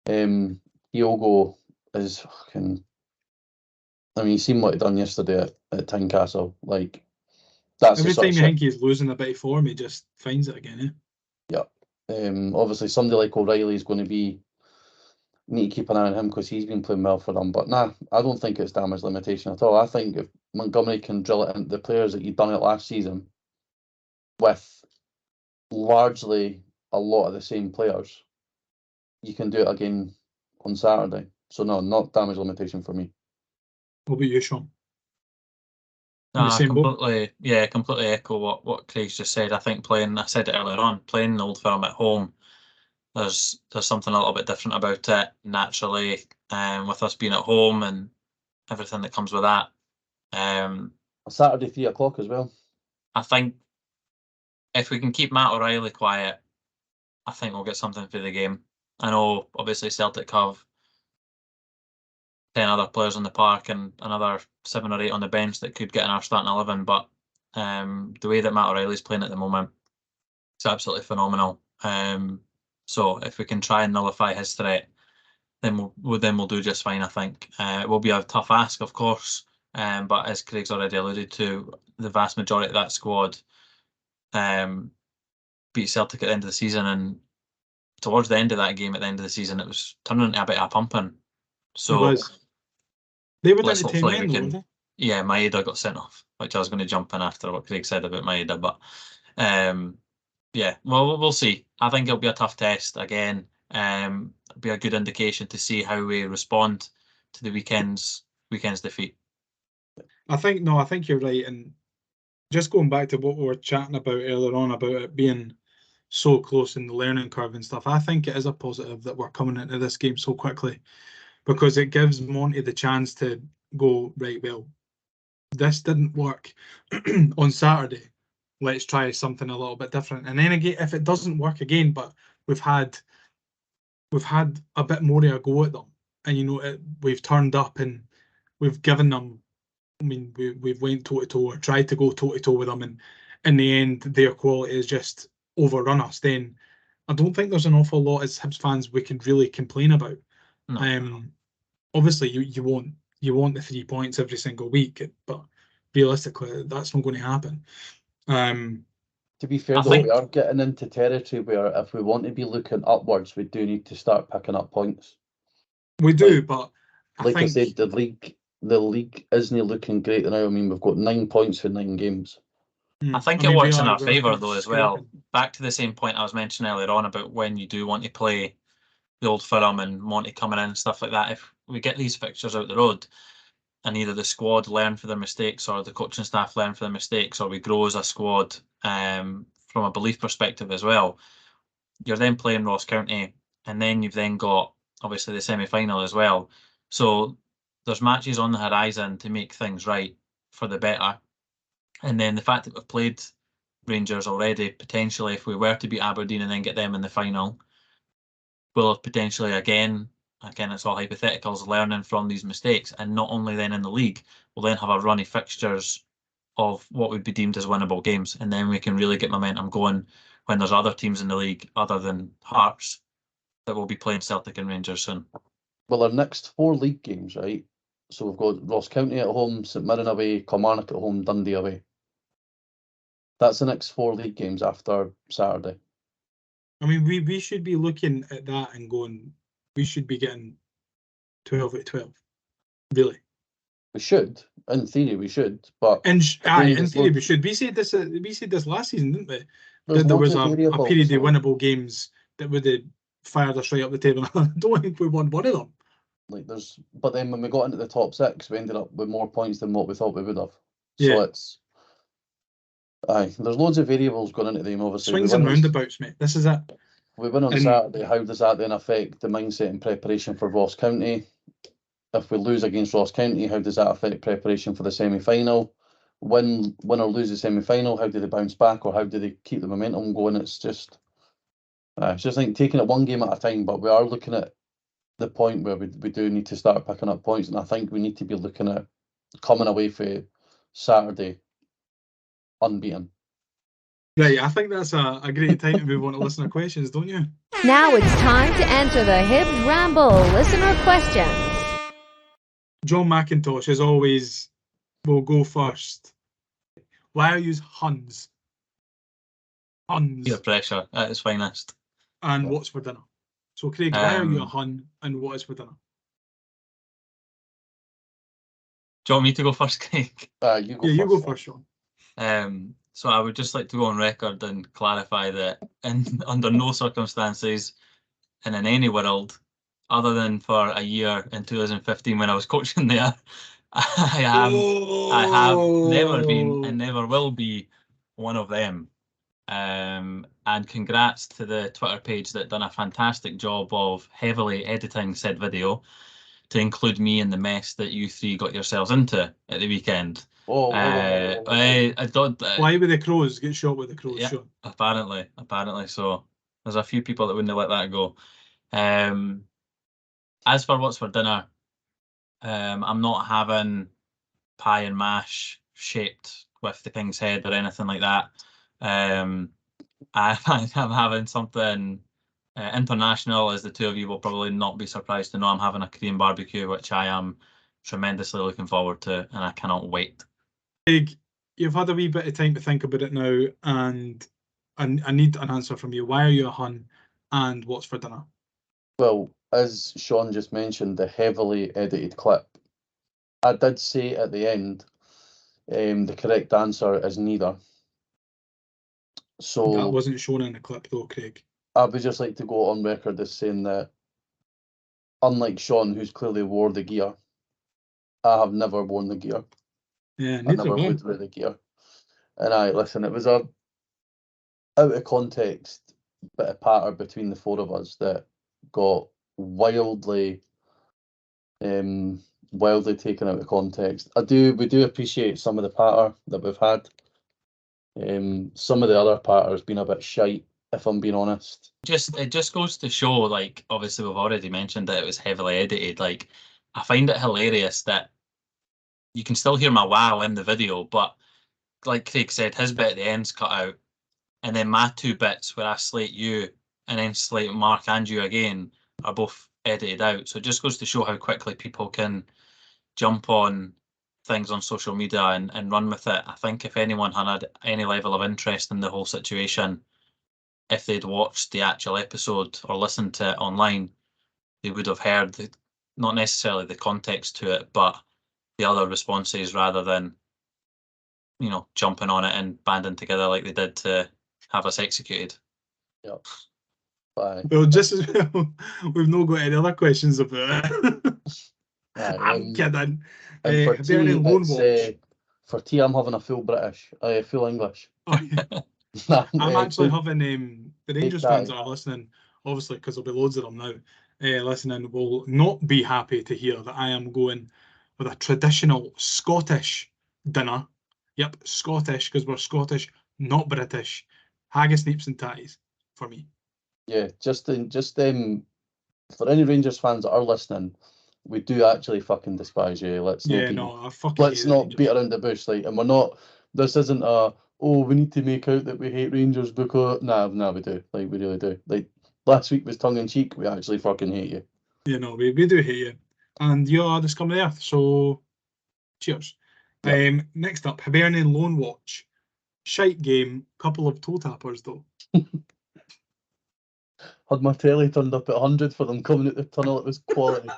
Diogo is fucking. I mean, you seen what he done yesterday at Tynecastle. Like, that's every time you think he's losing a bit of form, he just finds it again. Yeah. Obviously, somebody like O'Reilly is going to need to keep an eye on him because he's been playing well for them. But nah, I don't think it's damage limitation at all. I think if Montgomery can drill it into the players that he'd done it last season with largely a lot of the same players, you can do it again on Saturday. So no, not damage limitation for me. What about you, Shaun? Completely echo what Craig's just said. I think I said it earlier on, playing Old Firm at home, there's something a little bit different about it naturally, with us being at home and everything that comes with that. A Saturday 3 o'clock as well. I think if we can keep Matt O'Reilly quiet, I think we'll get something for the game. I know obviously Celtic have 10 other players on the park and another 7 or 8 on the bench that could get in our starting 11, but the way that Matt O'Reilly's playing at the moment, it's absolutely phenomenal. So if we can try and nullify his threat, then we'll do just fine, I think. It will be a tough ask, of course, but as Craig's already alluded to, the vast majority of that squad beat Celtic at the end of the season, and towards the end of that game, at the end of the season, it was turning into a bit of a pumping. So It was. They were down let's to 10 hopefully men, we though, can. weren't they? Yeah, Maeda got sent off, which I was going to jump in after what Craig said about Maeda, but yeah, well, we'll see. I think it'll be a tough test again. It'll be a good indication to see how we respond to the weekend's defeat. I think you're right. And just going back to what we were chatting about earlier on about it being so close in the learning curve and stuff, I think it is a positive that we're coming into this game so quickly, because it gives Monty the chance to go, right, well, this didn't work on Saturday. Let's try something a little bit different. And then again, if it doesn't work again, but we've had a bit more of a go at them, and we've turned up and we've given them. I mean, we've went toe to toe or tried to go toe to toe with them, and in the end, their quality has just overrun us. Then I don't think there's an awful lot as Hibs fans we can really complain about. No. Obviously, you want the 3 points every single week, but realistically, that's not going to happen. To be fair, though, we are getting into territory where if we want to be looking upwards, we do need to start picking up points. We do, but I said, the league isn't looking great now. I mean, we've got 9 points for 9 games. I think it works in our favour, though, as well. Back to the same point I was mentioning earlier on about when you do want to play the Old Firm and Monty coming in and stuff like that. If we get these fixtures out the road and either the squad learn from their mistakes or the coaching staff learn from their mistakes, or we grow as a squad from a belief perspective as well, you're then playing Ross County, and then you've then got obviously the semi-final as well. So there's matches on the horizon to make things right for the better. And then the fact that we've played Rangers already, potentially if we were to beat Aberdeen and then get them in the final, we'll have potentially again, it's all hypotheticals, learning from these mistakes. And not only then in the league, we'll then have a run of fixtures of what would be deemed as winnable games. And then we can really get momentum going when there's other teams in the league other than Hearts that will be playing Celtic and Rangers soon. Well, our next 4 league games, right? So we've got Ross County at home, St Mirren away, Kilmarnock at home, Dundee away. That's the next 4 league games after Saturday. I mean, we should be looking at that and going, we should be getting 12 out of 12. Really. We should. In theory, we should. But in theory, we should. We said this last season, didn't we? That there was a period of winnable games that would have fired us right up the table. I don't think we won one of them. But then when we got into the top 6, we ended up with more points than what we thought we would have. Yeah. So there's loads of variables going into the game, obviously. Swings and roundabouts, mate. This is it. We win on Saturday. How does that then affect the mindset and preparation for Ross County? If we lose against Ross County, how does that affect preparation for the semi-final? Win or lose the semi-final, how do they bounce back, or how do they keep the momentum going? It's just like taking it one game at a time, but we are looking at the point where we do need to start picking up points, and I think we need to be looking at coming away for Saturday unbeaten. Right, I think that's a great time to move on to listener questions, don't you? Now it's time to enter the Hibs Ramble listener questions. John McIntosh, as always, will go first. Why are you Huns? Huns. Peer pressure at its finest. And what's for dinner? So, Craig, why are you a Hun and what is for dinner? Do you want me to go first, Craig? You go first, Shaun. So I would just like to go on record and clarify that under no circumstances and in any world, other than for a year in 2015 when I was coaching there, I have never been and never will be one of them. And congrats to the Twitter page that done a fantastic job of heavily editing said video to include me in the mess that you 3 got yourselves into at the weekend. I don't. Why with the crows? Get shot with the crows. Yeah, sure. Apparently. So there's a few people that wouldn't have let that go. As for what's for dinner, I'm not having pie and mash shaped with the King's Head or anything like that. I'm having something international, as the 2 of you will probably not be surprised to know. I'm having a Korean barbecue, which I am tremendously looking forward to, and I cannot wait. Craig, you've had a wee bit of time to think about it now, and I need an answer from you. Why are you a Hun, and what's for dinner? Well, as Shaun just mentioned, the heavily edited clip. I did say at the end, the correct answer is neither. That So wasn't shown in the clip though, Craig. I would just like to go on record as saying that, unlike Shaun, who's clearly wore the gear, I have never worn the gear. Yeah, I neither never have I. would wear the gear. And listen, it was a out of context bit of patter between the four of us that got wildly taken out of context. We do appreciate some of the patter that we've had. Some of the other patter has been a bit shite, if I'm being honest. It just goes to show, like, obviously we've already mentioned that it was heavily edited. Like, I find it hilarious that you can still hear my wow in the video, but like Craig said, his bit at the end's cut out, and then my two bits where I slate you and then slate Mark and you again are both edited out. So it just goes to show how quickly people can jump on things on social media and run with it. I think if anyone had any level of interest in the whole situation, if they'd watched the actual episode or listened to it online, they would have heard not necessarily the context to it, but the other responses, rather than, you know, jumping on it and banding together like they did to have us executed. Yep. Bye. Well, just as well, we've not got any other questions about it. I'm kidding. And for Have you any tea, loan it's, watch? for tea, I'm having a full British, full English. Oh, yeah. I'm actually Good. having the Rangers fans that are listening, obviously, because there'll be loads of them now, listening, will not be happy to hear that I am going with a traditional Scottish dinner. Yep, Scottish, because we're Scottish, not British. Haggis, neeps, and tatties for me. Yeah, just for any Rangers fans that are listening, we do actually fucking despise you. Let's Yeah, not no, I fucking let's hate the not Rangers. beat around the bush, like, and we're not. This isn't a we need to make out that we hate Rangers because nah, we do, like, we really do. Like, last week was tongue in cheek. We actually fucking hate you. You know, we do hate you. And you are the scum of the earth, so cheers. Yep. Next up, Hibernian Loan Watch. Shite game, couple of toe tappers though. Had my telly turned up at 100 for them coming out the tunnel. It was quality.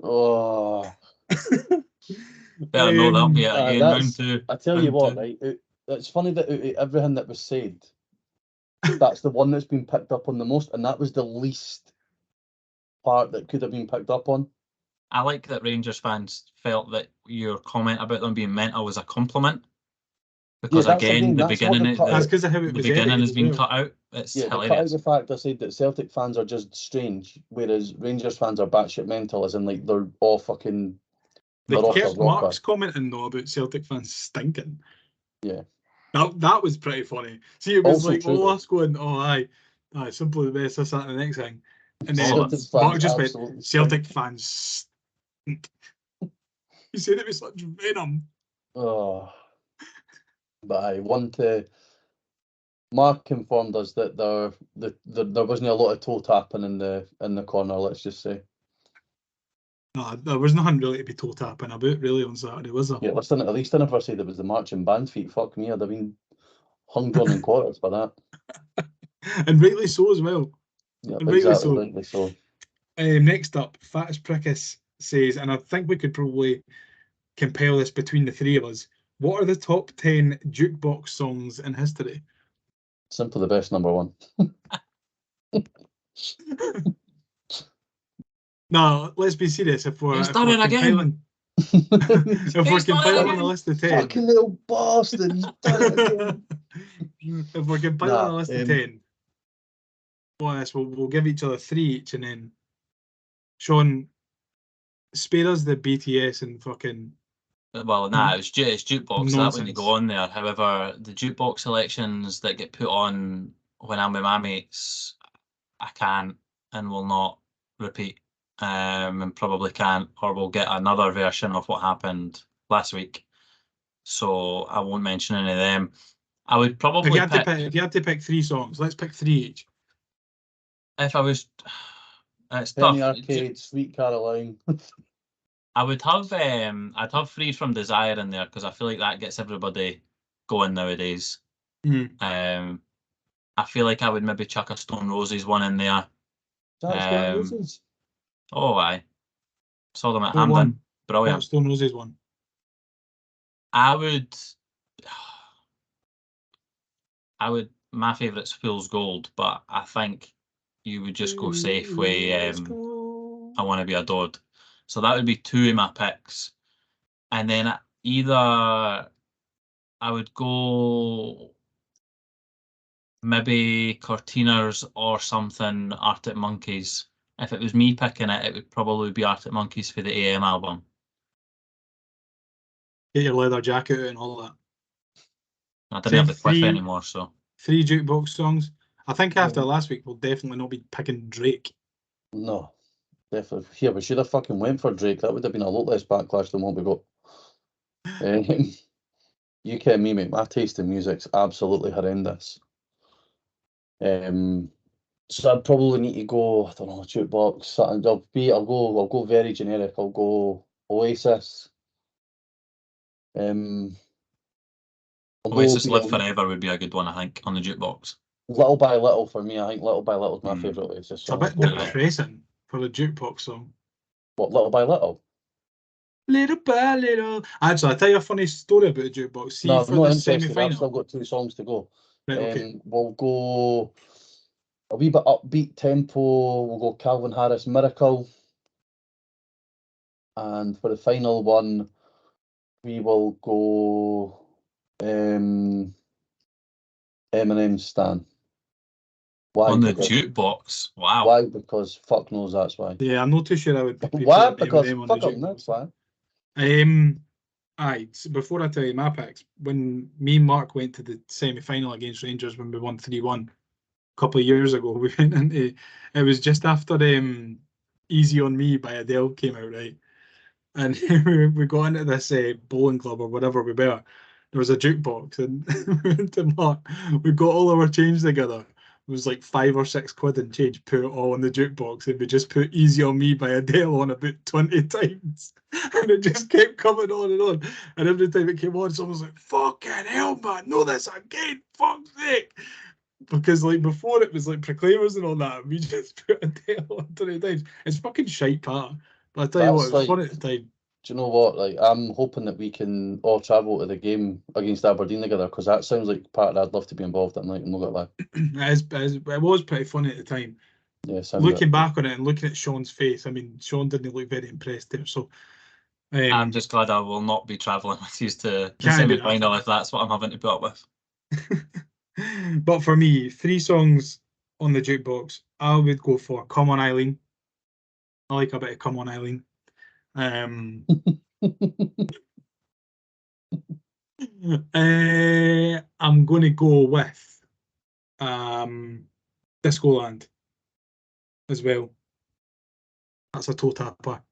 Oh, Better know that'll be it again, round that's. two. I tell you round what, two. right? It's funny that out of everything that was said, that's the one that's been picked up on the most, and that was the least part that could have been picked up on. I like that Rangers fans felt that your comment about them being mental was a compliment. Because that's again, the that's what beginning, they cut That's out. because of how it the was beginning edited has as been well. cut out. It's Yeah, they cut out hilarious. the fact I said that Celtic fans are just strange, whereas Rangers fans are batshit mental, as in, like, they're all fucking. They They're off kept their rocker. Mark's commenting though about Celtic fans stinking. Yeah. That was pretty funny. See, it was Also like true, all though. us going, oh aye, simply the best, this, that, and the next thing. And then All of Celtic Mark fans just went, absolutely Celtic stink. fans stink. He said it with such venom. Oh. But I want to. Mark informed us that there wasn't a lot of toe tapping in the corner. Let's just say. No, there was nothing really to be toe tapping about really on Saturday, was there? Yeah, listen. At least I never said it was the marching band feet. Fuck me, I'd have been hung, drawn, and quarters for that. And rightly so as well. Yeah, And rightly exactly. so. Rightly so. Next up, Fattest Prickus says, and I think we could probably compile this between the three of us. What are the top 10 jukebox songs in history? Simply the best, number one. No, let's be serious. If we're He's done it again. if we're He's done it compiling again. a list of 10, Fucking little bastard! He's done it again. if we're compiling Nah, a list of 10, we'll give each other 3 each, and then Shaun, spare us the BTS and fucking. Well, nah, it's jukebox. That wouldn't Nonsense. go on there. However, the jukebox selections that get put on when I'm with my mates, I can't and will not repeat. And probably can't, or will get another version of what happened last week. So I won't mention any of them. I would probably If you had to pick 3 songs, let's pick 3 each. if I was. It's Penny tough. Arcade, Sweet Caroline. I'd have Free From Desire in there because I feel like that gets everybody going nowadays. Mm. I feel like I would maybe chuck a Stone Roses one in there. That's Stone Roses. Oh, aye. Saw them at What Hampden. one? Brilliant. What Stone Roses one? I would. My favourite's Fool's Gold, but I think you would just go safe with I Want to Be Adored. So that would be two of my picks. And then either I would go maybe Cortinas or something Arctic Monkeys. If it was me picking it, it would probably be Arctic Monkeys for the AM album. Get your leather jacket out and all that. I didn't have the cliff Three- anymore, so 3 jukebox songs. I think after last week, we'll definitely not be picking Drake. No, definitely. Yeah, we should have fucking went for Drake. That would have been a lot less backlash than what we got. You can me, mate. My taste in music's absolutely horrendous. So I'd probably need to go. I don't know, jukebox. Something. I'll go very generic. I'll go Oasis. Oasis Live Forever would be a good one, I think, on the jukebox. Little by Little for me. I think Little by Little is my Mm. favourite Oasis It's a song. bit depressing for a jukebox song. What, Little by Little? Little by little. Actually, I'll tell you a funny story about the jukebox. See, No, I'm for not the interested. I've semi-final. still got 2 songs to go. Right, okay. We'll go a wee bit upbeat tempo. We'll go Calvin Harris, Miracle. And for the final one, we will go Eminem Stan. Why? On the Because- jukebox? Wow. Why? Because fuck knows that's why. Yeah, I'm not too sure I would pick Why? Eminem Because on the fuck him, jukebox. that's why. Aye, so before I tell you my picks, when me and Mark went to the semi-final against Rangers when we won 3-1 a couple of years ago, we went into, it was just after Easy on Me by Adele came out, right? And we got into this bowling club or whatever we were. There was a jukebox, and we went to Mark. We got all our change together. It was like 5 or 6 quid in change, put it all on the jukebox, and we just put Easy on Me by Adele on about 20 times. And it just kept coming on and on. And every time it came on, someone was like, fucking hell, man, know this again, fuck's sake. Because like before it was like Proclaimers and all that, we just put Adele on 20 times. It's fucking shite, part. But I tell you what, it was fun at the time. Do you know what? Like, I'm hoping that we can all travel to the game against Aberdeen together, because that sounds like part that I'd love to be involved in. Like, I'm not gonna lie. It was pretty funny at the time. Yeah, sounds Looking it. back on it and looking at Shaun's face, I mean, Shaun didn't look very impressed there. So I'm just glad I will not be travelling with you to the Can't do that. semi-final if that's what I'm having to put up with. But for me, 3 songs on the jukebox, I would go for Come On Eileen. I like a bit of Come On Eileen. I'm going to go with Discoland as well. That's a toe tapper.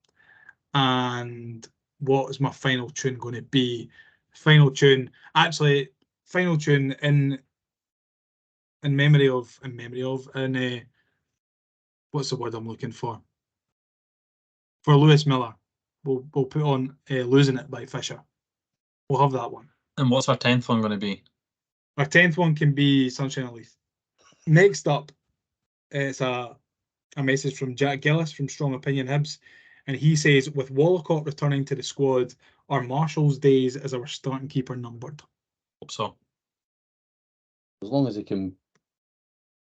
And what is my final tune going to be? Final tune in memory of, what's the word I'm looking for? For Lewis Miller, we'll put on Losing It by Fisher. We'll have that one. And what's our 10th one going to be? Our 10th one can be Sunshine of Leith. Next up, it's a message from Jack Gillis from Strong Opinion Hibs. And he says, with Wallacott returning to the squad, are Marshall's days as our starting keeper numbered? Hope so. As long as he can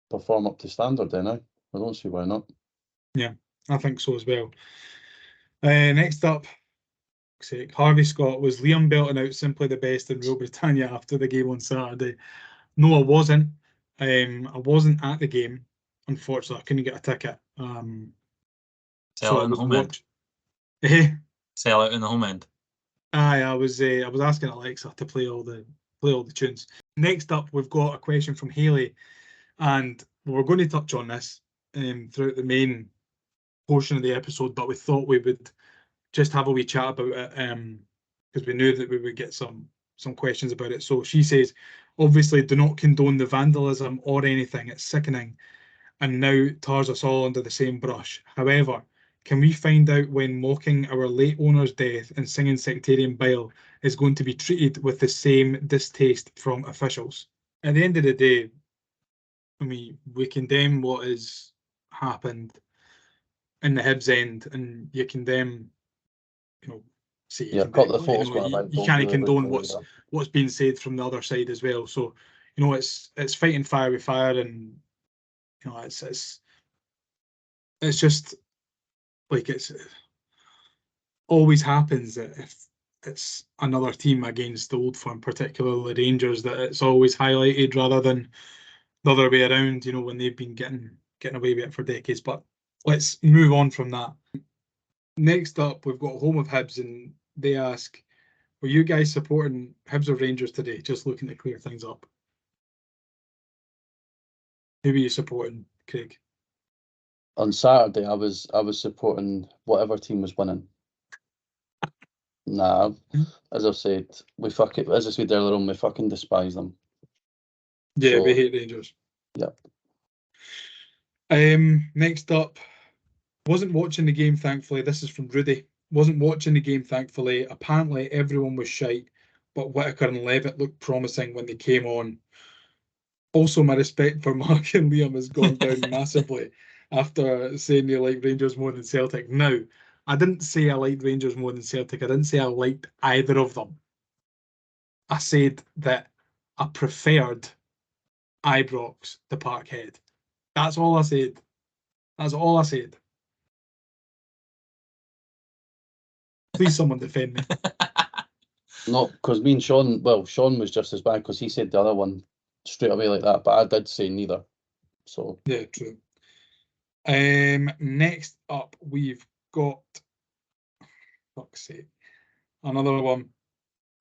perform up to standard, then I don't see why not. Yeah, I think so as well. Next up, Harvey Scott, was Liam belting out Simply the Best in Real Britannia after the game on Saturday? No, I wasn't. I wasn't at the game. Unfortunately, I couldn't get a ticket. Sell out in the home end. Sell out in the home end. Aye, I was asking Alexa to play all the tunes. Next up, we've got a question from Haley, and we're going to touch on this throughout the main portion of the episode, but we thought we would just have a wee chat about it because we knew that we would get some questions about it. So she says, obviously, do not condone the vandalism or anything. It's sickening, and now tars us all under the same brush. However, Can we find out when mocking our late owner's death and singing sectarian bile is going to be treated with the same distaste from officials? At the end of the day, I mean, we condemn what has happened in the Hibs end, and you condemn, say you cut condemn, the photos going about. you can't condone what's being said from the other side as well. So, it's fighting fire with fire, and it's just like it's always happens that if it's another team against the Old Firm, particularly Rangers, that it's always highlighted rather than the other way around, when they've been getting away with it for decades. But let's move on from that. Next up, we've got Home of Hibs, and they ask, were you guys supporting Hibs or Rangers today? Just looking to clear things up. Who were you supporting, Craig? On Saturday, I was supporting whatever team was winning. Nah, as I've said, we as I said earlier on, we fucking despise them. Yeah, we hate Rangers. Yep. Next up, wasn't watching the game, thankfully. This is from Rudy. Wasn't watching the game, thankfully. Apparently, everyone was shite, but Whittaker and Levitt looked promising when they came on. Also, my respect for Mark and Liam has gone down massively after saying they like Rangers more than Celtic. Now, I didn't say I liked Rangers more than Celtic. I didn't say I liked either of them. I said that I preferred Ibrox to Parkhead. That's all I said. That's all I said. Please, someone defend me. No, because me and Shaun, Shaun was just as bad because he said the other one straight away like that, but I did say neither. So yeah, true. Next up, we've got, fuck's sake, another one.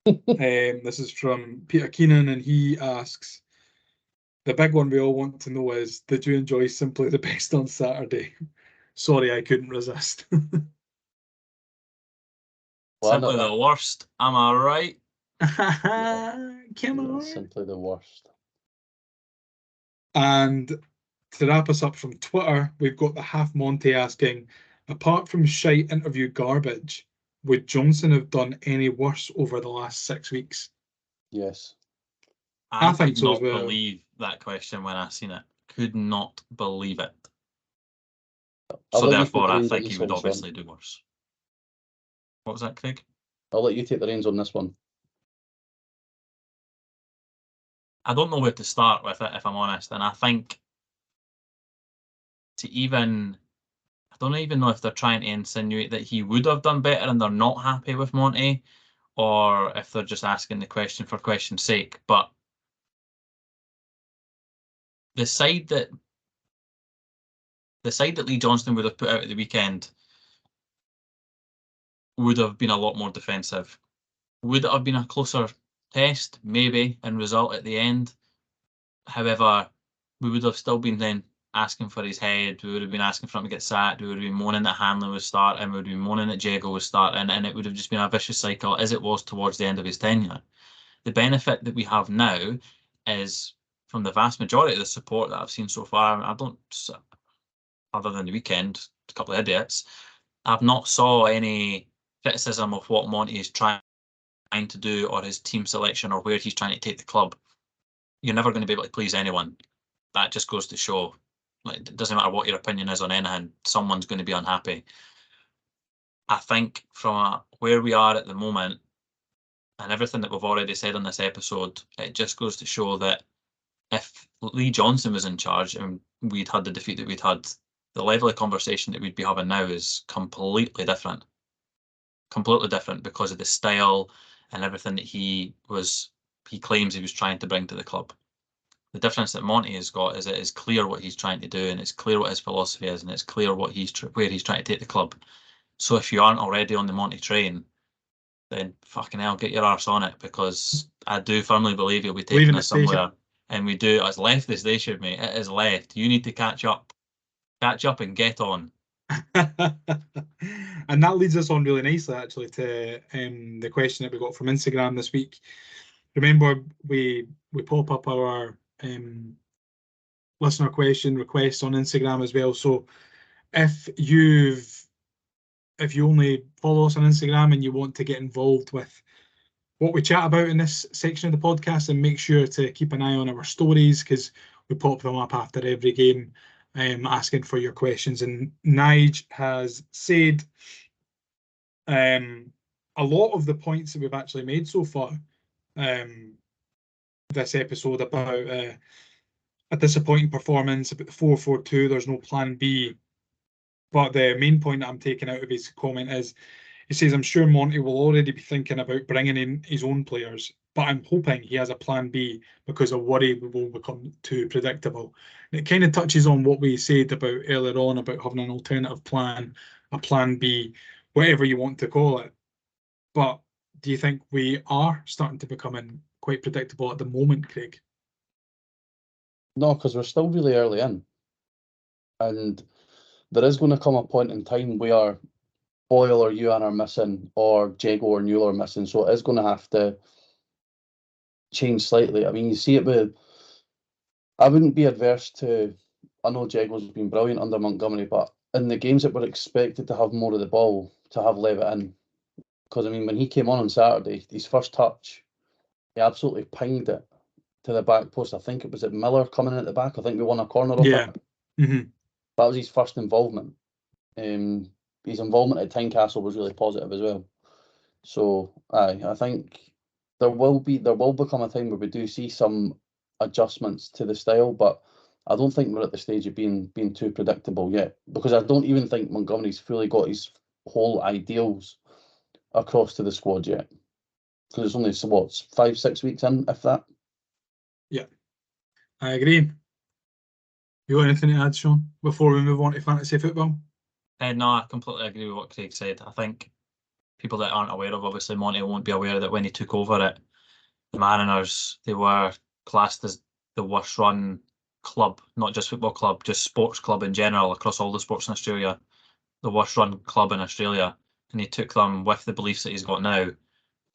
This is from Peter Keenan, and he asks, the big one we all want to know is, did you enjoy Simply the Best on Saturday? Sorry, I couldn't resist. Simply the worst. Am I right? Come on. Simply the worst. And to wrap us up from Twitter, we've got the Half Monty asking, apart from shite interview garbage, would Johnson have done any worse over the last 6 weeks? Yes. I think could so not as well. believe that question when I seen it. Could not believe it. I'll So let you therefore, take the I reins on think he this would one, Shaun. obviously do worse. What was that, Craig? I'll let you take the reins on this one. I don't know where to start with it, if I'm honest. And I think I don't even know if they're trying to insinuate that he would have done better and they're not happy with Monty, or if they're just asking the question for question's sake. But the side that Lee Johnston would have put out at the weekend would have been a lot more defensive. Would it have been a closer test? Maybe, and result at the end. However, we would have still been then asking for his head. We would have been asking for him to get sacked. We would have been moaning that Hanlon was starting. We would have been moaning that Jago was starting. And it would have just been a vicious cycle as it was towards the end of his tenure. The benefit that we have now is from the vast majority of the support that I've seen so far. I don't, other than the weekend, a couple of idiots, I've not saw any criticism of what Monty is trying to do or his team selection or where he's trying to take the club. You're never going to be able to please anyone. That just goes to show, like, it doesn't matter what your opinion is on anything, someone's going to be unhappy. I think from where we are at the moment and everything that we've already said on this episode, it just goes to show that if Lee Johnson was in charge and we'd had the defeat that we'd had, the level of conversation that we'd be having now is completely different. Completely different because of the style and everything that he claims he was trying to bring to the club. The difference that Monty has got is it is clear what he's trying to do, and it's clear what his philosophy is, and it's clear what where he's trying to take the club. So if you aren't already on the Monty train, then fucking hell, get your arse on it, because I do firmly believe he'll be taking us somewhere. And we do. It's left the station, mate. It is left. You need to catch up and get on. And that leads us on really nicely, actually, to the question that we got from Instagram this week. Remember, we pop up our listener question requests on Instagram as well. So if you've if you only follow us on Instagram and you want to get involved with what we chat about in this section of the podcast, and make sure to keep an eye on our stories, because we pop them up after every game, asking for your questions. And Nige has said a lot of the points that we've actually made so far this episode about a disappointing performance, about the 4-4-2, there's no plan B. But the main point that I'm taking out of his comment is, he says, I'm sure Monty will already be thinking about bringing in his own players, but I'm hoping he has a plan B because I worry we will become too predictable. And it kind of touches on what we said about earlier on about having an alternative plan, a plan B, whatever you want to call it. But do you think we are starting to become quite predictable at the moment, Craig? No, because we're still really early in. And there is going to come a point in time where Boyle or Ewan are missing, or Jago or Newell are missing. So it is going to have to change slightly. I mean, you see it with... I wouldn't be adverse to... I know Jago's been brilliant under Montgomery, but in the games that were expected to have more of the ball, to have Levitt in. Because, I mean, when he came on Saturday, his first touch, he absolutely pinged it to the back post. I think it was at Miller coming in at the back. I think we won a corner off Yeah. it. Mm-hmm. That was his first involvement. His involvement at Tynecastle was really positive as well. So I think there will become a time where we do see some adjustments to the style, but I don't think we're at the stage of being too predictable yet, because I don't even think Montgomery's fully got his whole ideals across to the squad yet. Because it's only 5-6 weeks in, if that. Yeah, I agree. You got anything to add, Shaun, before we move on to fantasy football? No, I completely agree with what Craig said. I think people that aren't aware of, obviously Monty won't be aware that when he took over it, the Mariners, they were classed as the worst run club, not just football club, just sports club in general, across all the sports in Australia, the worst run club in Australia. And he took them with the beliefs that he's got now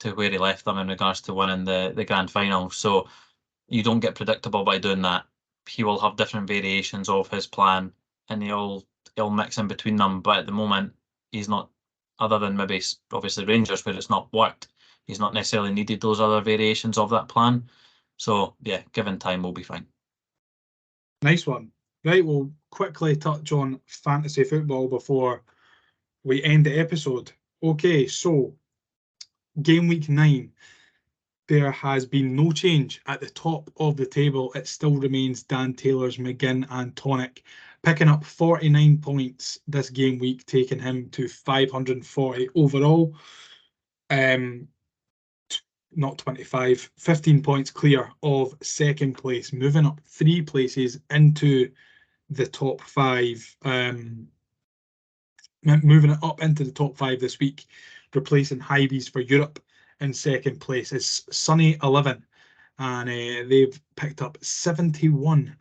to where he left them in regards to winning the grand final. So you don't get predictable by doing that. He will have different variations of his plan, and he'll mix in between them. But at the moment, he's not, other than maybe obviously Rangers where it's not worked, he's not necessarily needed those other variations of that plan. So yeah, given time, we'll be fine. Nice one. Right, we'll quickly touch on fantasy football before we end the episode. Okay, so game week 9. There has been no change at the top of the table. It still remains Dan Taylor's McGinn and Tonic, picking up 49 points this game week, taking him to 540 overall. Not 25, 15 points clear of second place, moving up 3 places into the top 5. Moving it up into the top 5 this week, replacing Hibs for Europe. In second place is Sunny 11, and they've picked up 71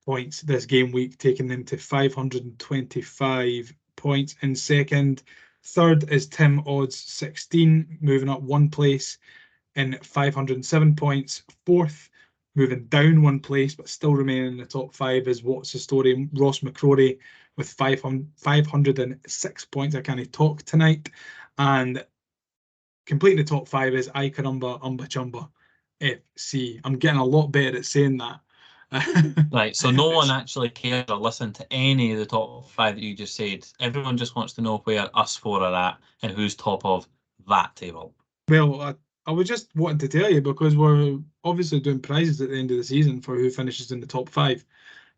points this game week, taking them to 525 points in second. Third is Tim Odds 16, moving up 1 place in 507 points. Fourth, moving down 1 place but still remaining in the top 5, is What's the Story, Ross McCrory, with 506 points. I can't talk tonight. And completing the top 5 is I Carumba Umba Chumba FC. I'm getting a lot better at saying that. Right, so no one actually cares or listen to any of the top 5 that you just said. Everyone just wants to know where us 4 are at and who's top of that table. Well, I was just wanting to tell you, because we're obviously doing prizes at the end of the season for who finishes in the top 5.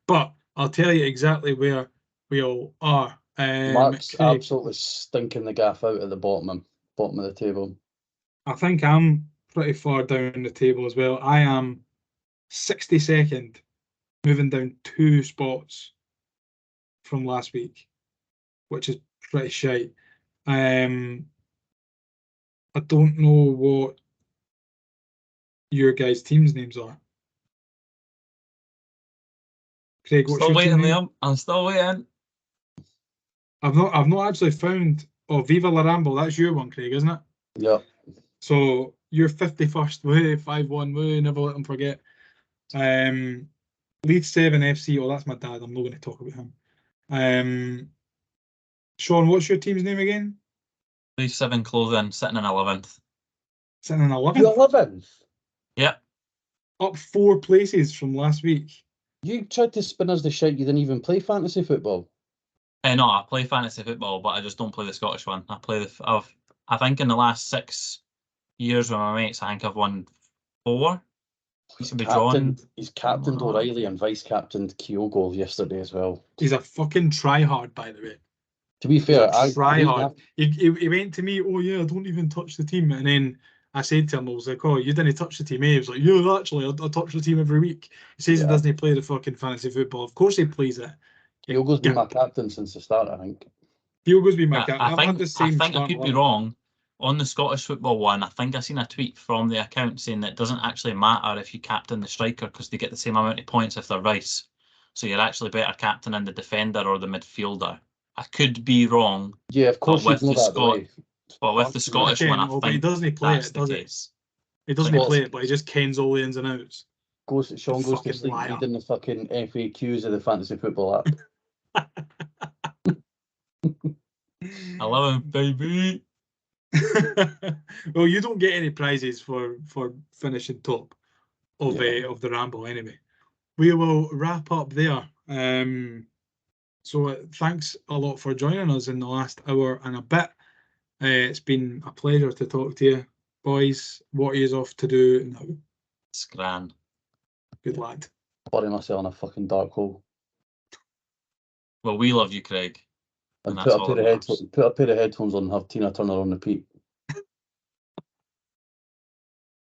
But I'll tell you exactly where we all are. Mark's Craig, absolutely stinking the gaff out at the bottom of the table. I think I'm pretty far down the table as well. I am 62nd, moving down 2 spots from last week, which is pretty shite. I don't know what your guys' teams' names are. Craig, what's Still your team waiting, name? Liam. I'm still waiting. I've not actually found. Oh, Viva La Ramble. That's your one, Craig, isn't it? Yep. So you're 51st. Way 5-1. Way, never let them forget. Leeds 7 FC. Oh, that's my dad. I'm not going to talk about him. Shaun, what's your team's name again? Leave 7 clothing, sitting in 11th. Sitting in You 11th, 11th? Yep. up 4 places from last week. You tried to spin us the shit you didn't even play fantasy football. No, I play fantasy football, but I just don't play the Scottish one. I think in the last 6 years with my mates, I think I've won 4. He's been drawn. He's captained O'Reilly and vice-captained Kyogo yesterday as well. He's a fucking tryhard, by the way. To be He's fair, a tryhard. He went to me, oh yeah, I don't even touch the team. And then I said to him, I was like, oh, you didn't touch the team, eh? He was like, yeah, actually, I touch the team every week. He says he doesn't play the fucking fantasy football. Of course he plays it. Kyogo's been my captain since the start, I think. Kyogo's been my Yeah, captain. I I've think had the same I start could be lineup. wrong. On the Scottish football one, I think I seen a tweet from the account saying that it doesn't actually matter if you captain the striker because they get the same amount of points if they're vice. So you're actually better captaining the defender or the midfielder. I could be wrong. Yeah, of course But you know that way. But with the Scottish one, I but he think doesn't play that's it, the does he? case. He doesn't Like, play it, but he just kens all the ins and outs. Shaun goes to Fucking sleep liar. reading the fucking FAQs of the fantasy football app. 11, baby. Well, you don't get any prizes for finishing top of the Ramble anyway. We will wrap up there. So thanks a lot for joining us in the last hour and a bit. It's been a pleasure to talk to you, boys. What are you off to do now? It's grand. Good lad. Bury myself in a fucking dark hole. Well, we love you, Craig. And And put that's a all pair that of matters. put a pair of headphones on and have Tina Turner on repeat.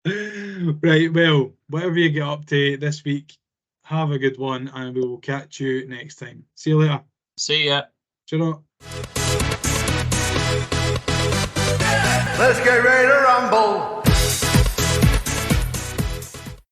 Right, well, whatever you get up to this week, have a good one, and we will catch you next time. See you later. See ya. Cheerio. Let's get ready to rumble.